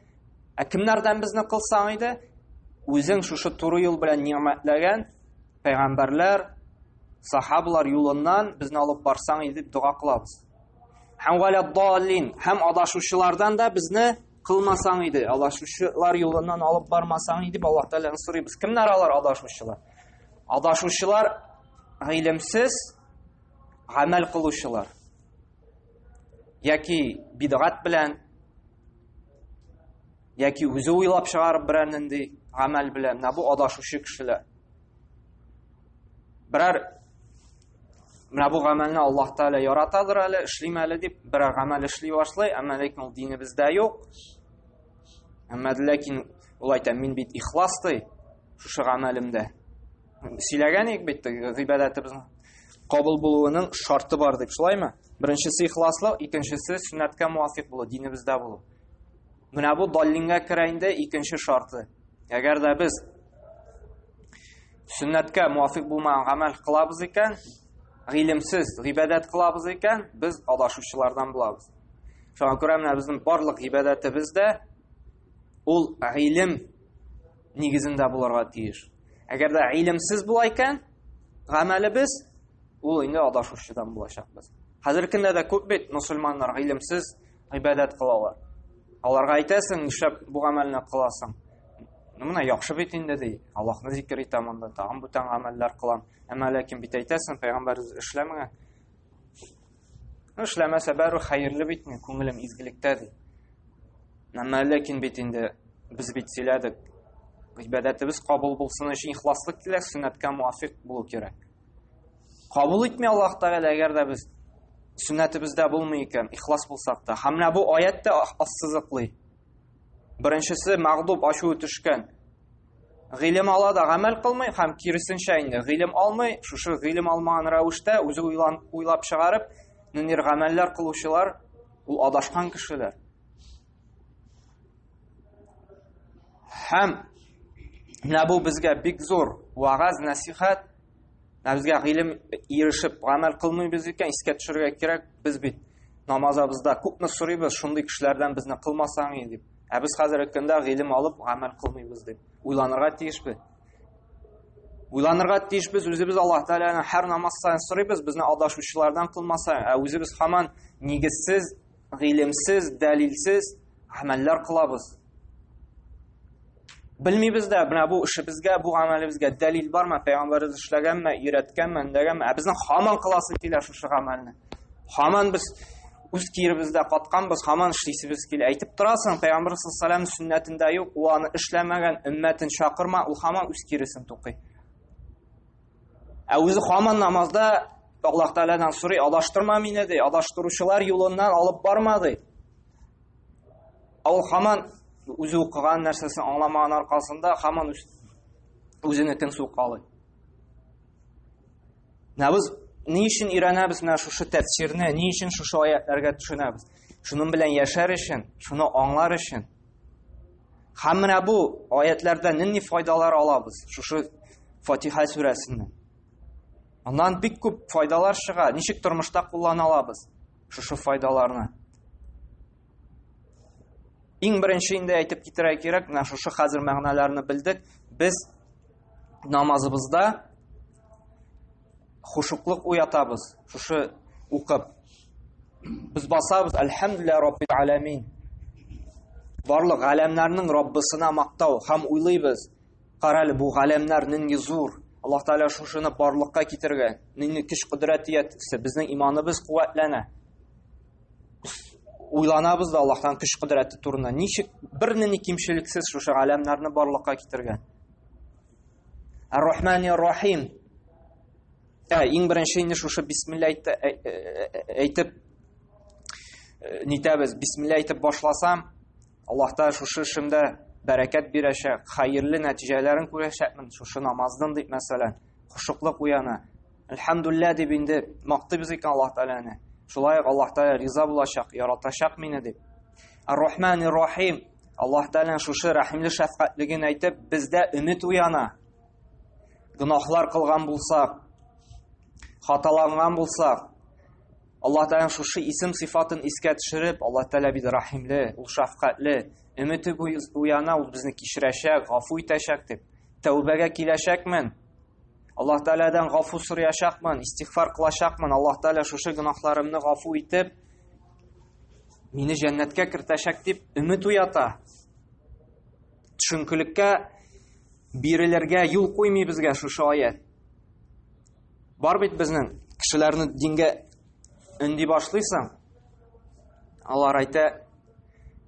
кемнәрдән безне кылсаң иде? Үзең шушы туры юл белән ниъмәтләгән пәйгамбәрләр, сахабалар юлыннан безне алып барсаң иде дип дуа кылабыз. Һәм валаддаллин, һәм адашучылардан да безне кылмасаң иде, адашучылар юлыннан алып бармасаң иде дип Аллаһ Тәгаләдән сорыйбыз. Кемнәр алар адашучылар? Адашучылар гыйлемсез гамәл кылучылар. Яки бидгат белән, яки үзе уйлап чыгарып берәр нинди гамәл белән, менә бу адашучы кешеләр. Менә бу гамәлне Аллаһ Тәгалә яратадыр әле, эшлим әле дип берәр гамәл эшли башлый, әмма ләкин ул динебездә юк. Әмма ләкин ул әйтә, мин бит ихласты шушы гамәлемдә. Сөйләгән идек бит, гыйбадәтебезнең кабул булуының шарты бар дип, шулаймы? Беренчесе ихласлык, икенчесе сүннәткә муафиq булу, динебездә булу. Менә бу даллингә керә инде икенче шарты. Әгәр дә без сүннәткә муафиq булмаган гамәл кылабыз икән, гыйлемсез гыйбадәт кылабыз икән, без адашучылардан булабыз. Шуңа күрә менә безнең барлык гыйбадәтебез дә ул гыйлем нигезендә булырга тиеш. Әгәр дә гыйлемсез була икән, гамәлебез ул инде адашучыдан булачакбыз. Хәзер көндә дә күп бит мусульманнар гыйлемсез гыйбадәт кылалар. Аларга әйтәсең, нишләп бу гамәлне кыласың? Менә яхшы бит инде ди. Аллаһны зикр итәм анда, тагын бүтән гамәлләр кылам. Әмма ләкин бит әйтәсең, пәйгамбәр эшләмәгән. Эшләмәсә бәрү хәерле бит, күңелем изгелектә ди. Әмма ләкин бит инде без бит сөйләдек. Гыйбадәтебез кабул булсын өчен ихласлык кирәк, сүннәткә муафиq булу кирәк. Кабул итми Аллаһ Тәгалә әгәр дә без сүннәтебездә булмый икән, ихлас булсак та. Һәм менә бу аятта ассызыклый. Беренчесе мәгъдуб ачуы төшкән. Гыйлем ала да гамәл кылмый, һәм киресенчә инде гыйлем алмый, шушы гыйлем алмаган рәвештә үзе уйлап чыгарып, нинди гамәлләр кылучылар, ул адашкан кешеләр. Һәм менә бу безгә бик зур вагаз, насихат. Безгә гыйлем ирешеп гамәл кылмыйбыз икән, искә төшерергә кирәк. Без бит намазыбызда күпне сорыйбыз, шундый кешеләрдән безне кылмасаң дип. Ә без хәзерге көндә гыйлем алып гамәл кылмыйбыз дип. Уйланырга тиешбез. Уйланырга тиешбез, үзебез Аллаһ Тәгаләнең һәр намаз саен сорыйбыз, безне адашучылардан кылмаса, ә үзебез һаман нигезсез, гыйлемсез, дәлилсез гамәлләр кылабыз. Белмибез дә, менә бу эшебезгә, бу гамәлебезгә дәлил бармы, пәйгамбәрбез эшләгәнме, өйрәткәнме, әндәгәнме, ә безнең һаман кыласы килә шушы гамәлне. Һаман без үз киребездә катканбыз, һаман эшлисебез килә. Әйтеп торасың, пәйгамбер саллаллаһу алейһи ва сәлләм сүннәтендә юк, ул аны эшләмәгән өммәтен чакырма, ул һаман үз киресен тукый. Ә үзе һаман намазда Аллаһ Тәгаләдән сорый, адаштырма мине ди, адаштыручылар юлыннан алып барма ди. Ул һаман үзе укыган нәрсәсен аңламаган аркасында һаман үзенекен сукалый. Без ни өчен өйрәнәбез менә шушы тәфсирне, ни өчен шушы аятларга төшенәбез? Шуның белән яшәр өчен, шуны аңлар өчен. Һәм менә бу аятларда нинди файдалар алабыз? Шушы Фатиха сүрәсеннән. Аннан бик күп файдалар чыга. Ничек тормышта куллана алабыз шушы файдаларны? Иң беренче инде әйтеп китерә кирәк, менә шушы хәзер мәгънәләрне белдек. Без намазыбызда хушуклык уятабыз. Шушы укып. Без басабыз, әлхәмдүлилләһи раббил аламин. Барлык галәмнәрнең Раббысына мактау һәм уйлыйбыз. Карале бу галәмнәр нинди зур. Аллаһ Тәгалә шушыны барлыкка китергән. Нинди көч кудрәтият, безнең иманыбыз куәтләнә. Уйланабыз да Аллаһтан көч кудрәте турында. Ничек бернинди кимчелексез шушы галәмнәрне барлыкка китергән. Ар-Рахманир-Рахим. Иң беренче инде шушы бисмилла әйтеп нитәбез. Бисмилла әйтеп башласам, Аллаһ Тәгалә шушы эшемдә бәрәкәт бирәчәк, хәерле нәтиҗәләрен күрәчәкмен. Шушы намаздан дип мәсәлән, хушуклык уяна. Әлхәмдүлилләһ дип инде мактыйбыз икән Аллаһ Тәгаләне. Шулай Аллаһ Тәгалә риза булачак, яратачак мине дип. Ар-Рахманир-Рахим. Аллаһ Тәгалә шушы рәхимле шәфкатьлеген әйтеп, бездә өмет уяна. Гынаһлар кылган булсак, хаталанган булсак, Аллаһ Тәгалә шушы исем сыйфатын искә төшереп, Аллаһ Тәгалә бит рәхимле, ул шәфкатьле, өмете уяна, ул безне кичерәчәк, гафу итәчәк дип. Тәүбәгә киләчәкмен. Аллаһ Тәгаләдән гафу сорыячакмын, истигъфар кылачакмын. Аллаһ Тәгалә шушы гынаһларымны гафу итеп, мине җәннәткә кертәчәк дип өмет уята. Төшенкелеккә бирелергә юл куймый безгә шушы аят. Бар бит безнең кешеләрне дингә өнди башлыйсың. Алар әйтә,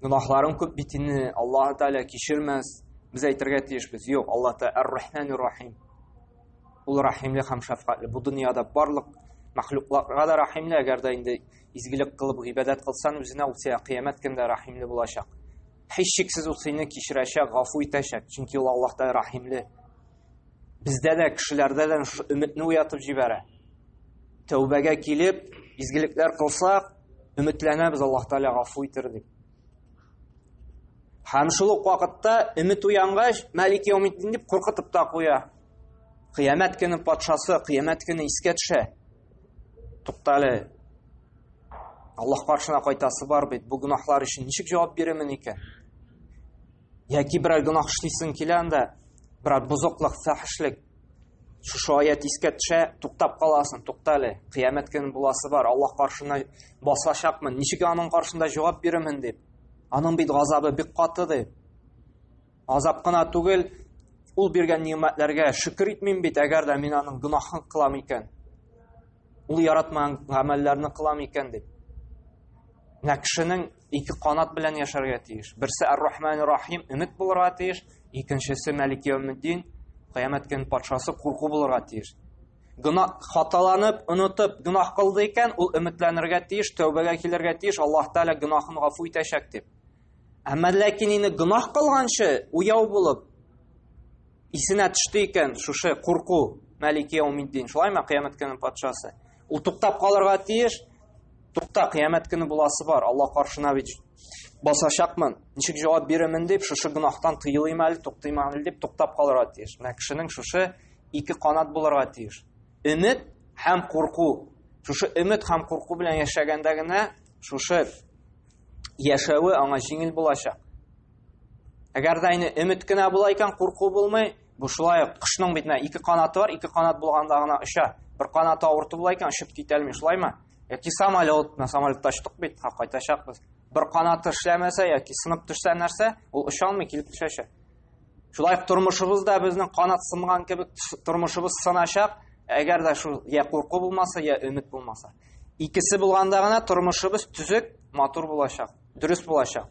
гынаһларың күп бит инде, Аллаһ Тәгалә кичермәс. Без әйтергә тиешбез. Юк, Аллаһ Тәгалә Ар-Рахманир-Рахим. Ул рәхимле һәм шәфкатьле. Бу дөньяда барлык мәхлукларга да рәхимле, әгәр дә инде изгелек кылып гыйбадәт кылсаң, үзенә ул кыямәт көндә рәхимле булачак. Һичшиксез ул сине кичерәчәк, гафу итәчәк, чөнки ул Аллаһ Тәгалә рәхимле. Бездә дә, кешеләрдә дә шушы өметне уятып җибәрә. Тәүбәгә килеп, изгелекләр кылсак, өметләнәбез Аллаһ Тәгалә гафу итер дип. Һәм шул ук вакытта өмет уянгач, Малик Яумиддин дип куркытып та куя. Кыямәт көне патшасы, кыямәт көне искә төшә. Туктале. Аллаһ каршына кайтасы бар бит. Бу гынаһлар өчен ничек җавап бирәмен икән? Яки берәр гынаһ эшлисең килә анда, берәр бозыклык, фәхишлек. Шушы аят искә төшә, туктап каласың, туктале. Кыямәт көне буласы бар. Аллаһ каршына басачакмын. Ничек аның каршында җавап бирәмен дип. Аның бит газабы бик каты дип. Азап кына түгел, ул биргән нимәтләргә шөкер итмим бит, әгәр дә мин аның гынаһын кылам икән. Ул яратмаган гамәлләрне кылам икән дип. Кешенең ике канат белән яшәргә тиеш. Берсе Ар-Рахман-Ар-Рахим, өмет булырга тиеш, икенчесе Малик Яумиддин, кыямәт көне патшасы, курку булырга тиеш. Гынаһ хаталанып, унутып, гынаһ кылды икән, ул өметләнергә тиеш, тәүбәгә килергә тиеш, Аллаһ Тәала гынаһын гафу итәчәк дип. Әмма ләкин инде гынаһ кылганчы, уяу булып, исенә төште икән шушы курку Малик Яумиддин, шулаймы кыямәт көне патшасы. Ул туктап калырга тиеш. Тукта, кыямәт көне буласы бар. Аллаһ каршына бит басачакмын. Ничек җавап бирәмен дип, шушы гынаһтан тыелыйм әле, туктыйм әле дип туктап калырга тиеш. Менә кешенең шушы ике канат булырга тиеш. Өмет һәм курку. Шушы өмет һәм курку белән яшәгәндә генә шушы яшәве аңа җиңел булачак. Әгәр дә инде өмет кенә була икән, курку булмый, бу шулай ук кошның бит ике канаты бар, ике канат булганда гына оча. Бер канаты авырты була икән, очып китә алмый, шулаймы? Яки самолетта очтык бит, кайтачакбыз. Бер канаты эшләмәсә яки сынып төшсә нәрсә, ул оча алмый, килеп төшәчәк. Шулай ук тормышыбызда безнең канат сынган кебек тормышыбыз сыначак, әгәр дә шу я курку булмаса, я өмет булмаса. Икесе булганда гына тормышыбыз төзек, матур булачак, дөрес булачак.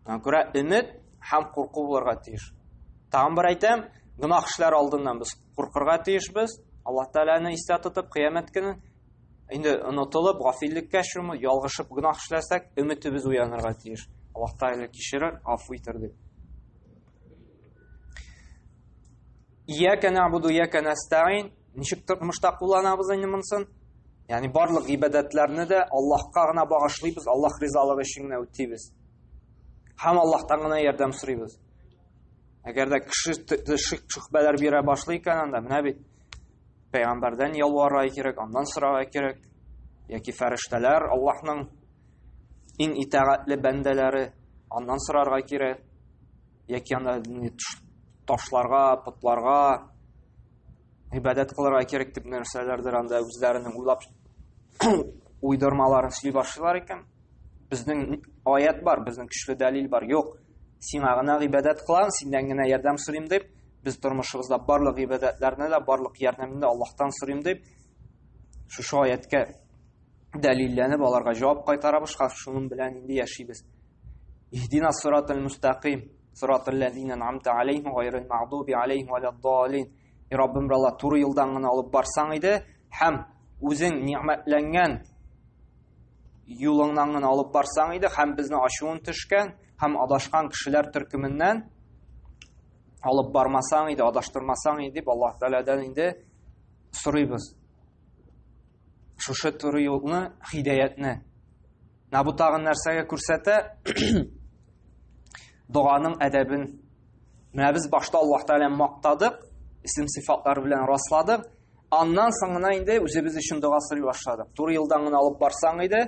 Күрә өмет һәм курку булырга тиеш. Тагын бер әйтәм, гынаһ эшләр алдыннан без куркырга тиешбез. Аллаһ Тәаланы истә тотып, кыямәт көне инде онытылып, гафиллеккә чумып, ялгышып гынаһ эшләсәк, өметебез уянырга тиеш. Аллаһ Тәала кичерер, гафу итер дип. Ияка набуду, ияка настаин. Ничек тормышта кулланабыз инде монсын? Ягъни барлык ибадәтләрне дә Аллаһка гына багышлыйбыз, Аллаһ ризалыгы өчен генә үтибез. Һәм Аллаһтан гына ярдәм сорыйбыз. Әгәр дә кеше шөхбәләр бирә башлый икән анда, менә бит Пәйгамбәрдән ялварга кирәк, аннан сорарга кирәк. Яки фәрештәләр, Аллаһның иң итәгатьле бәндәләре, аннан сорарга кирәк. Яки анда ташларга, путларга ибадәт кылырга кирәк дип нәрсәләрдер анда үзләренең уйлап уйдырмаларын сөйли башлыйлар икән. Безнең аят бар, безнең көчле дәлил бар. Юк, сиңа гына ибадәт кылам, синдән генә ярдәм сорыйм дип, biz тормышыбызда барлык ибадәтләрне дә, барлык ярдәмне Аллаһтан сорыйм дип, шушы аяткә дәлилләнеп, аларга җавап кайтарабыз, шуның белән инде яшибез. Иһдина сиратал мустақим, сиратал лазина ан'амта алейһим гайрил мағдуби алейһим валад-даллин. Раббим, Алла туры юлдан гына алып барсаң иде, һәм үзең ниъмәтләнгән юлыңнан гына алып барсаң иде, һәм безне ачуын төшкән, һәм адашкан кешеләр төркеменнән алып бармасаң иде, адаштырмасаң иде, дип Аллаһ Тәаләдән инде сорыйбыз. Шушы туры юлны, һидаятны. Бу тагын нәрсәгә күрсәтә? Дуаның әдәбен. Менә без башта Аллаһ Тәаләне мактадык, исем-сифатлар белән расладык. Аннан соң гына инде үзебез өчен дуа сорый башладык. Туры юлдан гына алып барсаң иде,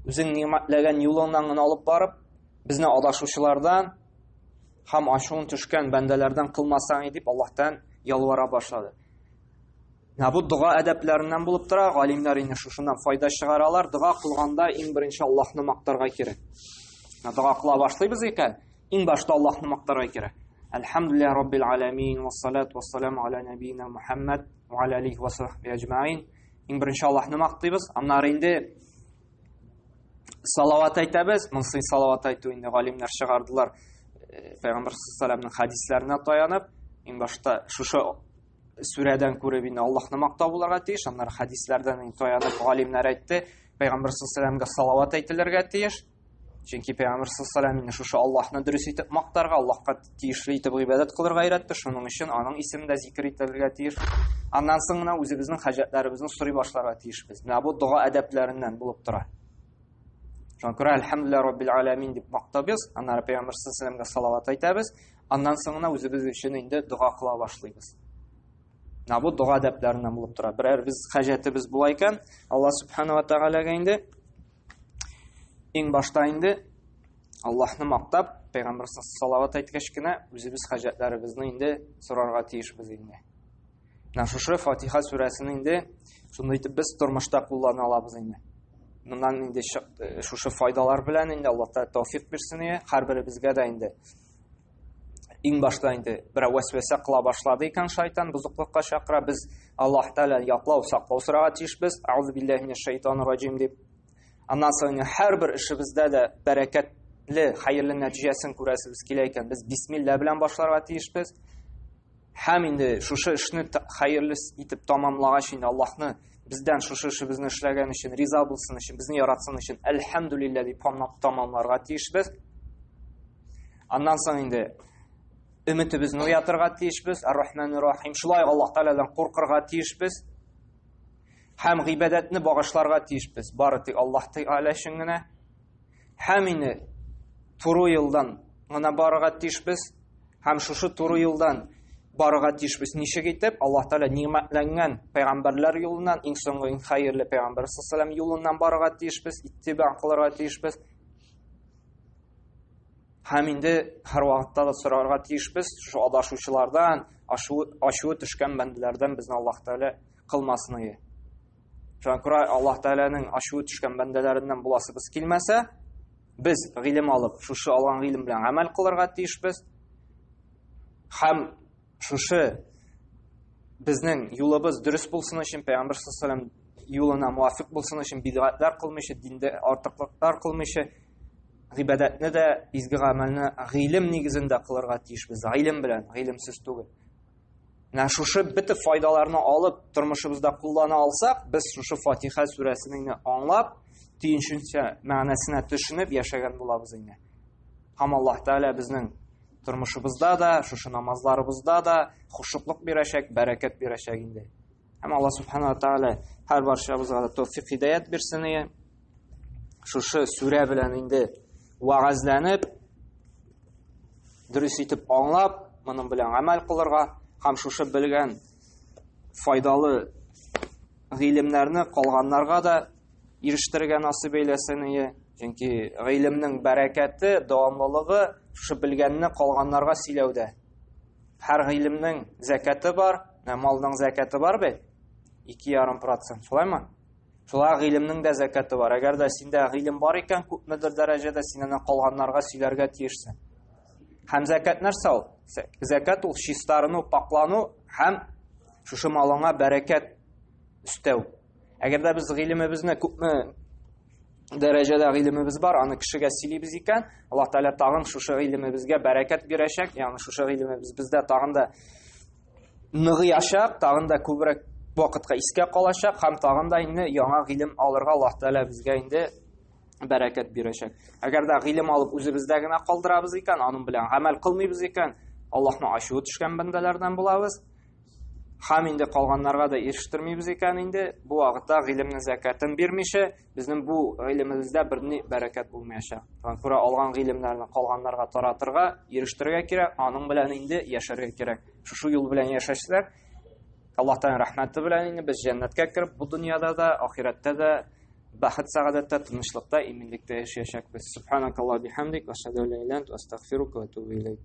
үзең ниъмәтләгән юлыңнан гына алып барып, безне адашучылардан һәм ачуын төшкән бәндәләрдән кылмасаң иде, дип Аллаһтан ялвара башлады. Бу дуа әдәпләреннән булып тора, галимнәр инде шушыннан файда чыгаралар. Дуа кылганда иң беренче Аллаһны мактарга кирәк. Дуа кыла башлыйбыз икән, иң башта Аллаһны мактарга кирәк. Әлхәмдүлиллаһи раббил аламин ва салату ва саламу аля набийина Мухаммад ва аля алейхи ва сахбихи аҗмаин. Иң беренче Аллаһны мактыйбыз. Аннары инде салават әйтәбез. Монсы салават әйтү инде галимнәр чыгардылар. Пәйгамбәр саллаллаһу хадисләренә таянып, иң башта шушы сүрәдән күреп инде Аллаһны мактау булырга тиеш. Аннары хадисләрдән таянып галимнәр әйтте, Пәйгамбәр саллаллаһу салават әйтелергә тиеш. Чөнки Пәйгамбер саллаллаһу шушы Аллаһны дөрес итеп мактарга, Аллаһка тиешле итеп гыйбадәт кылырга өйрәтте. Шуның өчен аның исемендә зикр ителергә тиеш. Аннан соң гына үзебезнең хаҗәтләребезне сорый башларга тиешбез. Менә бу дуа әдәпләреннән булып тора. Шуңа күрә әлхәмдүлилләһи раббил аламин дип мактабыз, аннары Пәйгамбер саллаллаху алейхи ва саллямга салават әйтәбез, аннан соң үзебез өчен инде дуга кыла башлыйбыз. Бу дуга әдәпләреннән булып тора. Берәр без хаҗәтебез була икән, Аллаһ субхана ва таалагә инде иң башта инде Аллаһны мактап, Пәйгамбер салават әйткәч кенә үзебез хаҗәтләребезне инде сорарга тиешбез инде. Шушы Фатиха сүрәсен инде шундый итеп без тормышта куллана алабыз инде. Моннан инде шушы файдалар белән инде Аллаһ Тәгалә тәүфыйк бирсен инде һәрберебезгә дә инде. Иң башта инде бер вәсвәсә кыла башлады икән шайтан, бузыклыкка чакыра, biz Аллаһ Тәгалә яклау, саклау сорарга тиешбез. Аузу биллаһи минеш шайтанир раҗим дип. Аннан соң һәрбер эшебездә дә бәрәкәтле, хәерле нәтиҗәсен күрәсебез килә икән, без бисмилла белән башларга тиешбез. Һәм инде шушы эшне хәерле итеп тамамлагач инде Аллаһны бездән шушы эшебезне эшләгән өчен риза булсын өчен, безне яратсын өчен әлхәмдүлиллаһ дип тамамларга тиешбез. Аннан соң инде өметебезне уятырга тиешбез. Ар-Рахманир Рахим. Шулай Аллаһ Тәгаләдән куркырга тиешбез. Һәм гыйбадәтне багышларга тиешбез. Бары тик Аллаһ Тәгалә өчен генә. Һәм инде туры юлдан гына барырга тиешбез. Һәм шушы туры юлдан барырга тиешбез. Ничек итеп? Аллаһ Тәгалә нимәтләнгән пәйгамбәрләр юлыннан, иң соңгы иң хәерле пәйгамбер саллаллаху алейхи ва саллям юлыннан барырга тиешбез, иттиба кылырга тиешбез. Һәм инде һәр вакытта да сорарга тиешбез, шу адашучылардан, ачуы төшкән бәндәләрдән безне Аллаһ Тәгалә кылмасын ие. Шуңа күрә Аллаһ Тәгаләнең ачуы төшкән бәндәләреннән буласыбыз килмәсә, без гыйлем алып, шушы алган гыйлем белән амәл кылырга тиешбез. Һәм шушы безнең юлыбыз дөрес булсын өчен, Пәйгамбер саллаллаху алейхи ва саллям юлына муафиq булсын өчен бидгатьләр кылмыйча, диндә артыклыклар кылмыйча, гыйбадәтне дә, изге гамәлне гыйлем нигезендә кылырга тиешбез. Гыйлем белән, гыйлемсез түгел. Шушы бөтен файдаларны алып, тормышыбызда куллана алсак, без шушы Фатиха сүрәсен аңлап, тиешенчә мәгънәсенә төшенеп яшәгән булабыз инде. Һәм Аллаһ Тәгалә безнең тормышыбызда да, шушы намазларыбызда да хушуклык бирәчәк, бәрәкәт бирәчәк инде. Һәм Аллаһ Субхана ва Тәгалә һәр барчабызга да тәүфыйк һидаят бирсен. Шушы сүрә белән инде вагазланып, дөрес итеп аңлап, моның белән амәл кылырга һәм шушы белгән файдалы гыйлемнәрне калганнарга да ирештерергә насыйп әйләсен. Чөнки гыйлемнең бәрәкәте, дәвамлылыгы шушы белгәнне калганнарга сөйләүдә. Һәр гыйлемнең закаты бар, малның закаты бар бит. 2,5%. Шулаймы? Шулай гыйлемнең дә закаты бар. Әгәр дә синдә гыйлем бар икән, күпмедер дәрәҗәдә синнән калганнарга сөйләргә тиешсең. Һәм закат нәрсә ул? Закат ул чистарыну, паклану һәм шушы малыңа бәрәкәт өстәү. Әгәр дә без гыйлемебезне күпме дәрәҗәдә гыйлемебез бар, аны кешегә сөйлибез икән, Аллаһ Тәгалә тагын шушы гыйлемебезгә бәрәкәт бирәчәк. Ягъни шушы гыйлемебез бездә тагын да ныгыячак, тагын да күбрәк вакытка искә калачак һәм тагын да инде яңа гыйлем алырга Аллаһ Тәгалә безгә инде бәрәкәт бирәчәк. Әгәр дә гыйлем алып үзебездә генә калдырабыз икән, аның белән гамәл кылмыйбыз икән, Аллаһны ачуы төшкән бәндәләрдән булабыз. Һәм инде калганнарга да ирештермибез икән инде, бу вакытта гыйлемне закатын бирмичә, безнең бу гыйлемебездә берни бәрәкәт булмаячак. Шуңа күрә алган гыйлемнәрне калганнарга таратырга, ирештерергә кирәк, аның белән инде яшәргә кирәк. Шушы юл белән яшәсәк, Аллаһтан рәхмәте белән инде без җәннәткә киреп, бу дөньяда да, ахирәттә дә бәхет, сәгадәттә, тынычлыкта, иминлектә яшәячәкбез. Субханакаллаһу бихамдик, ва ашһаду ан ла илаха илля анта, астагфирука ва атубу илейк.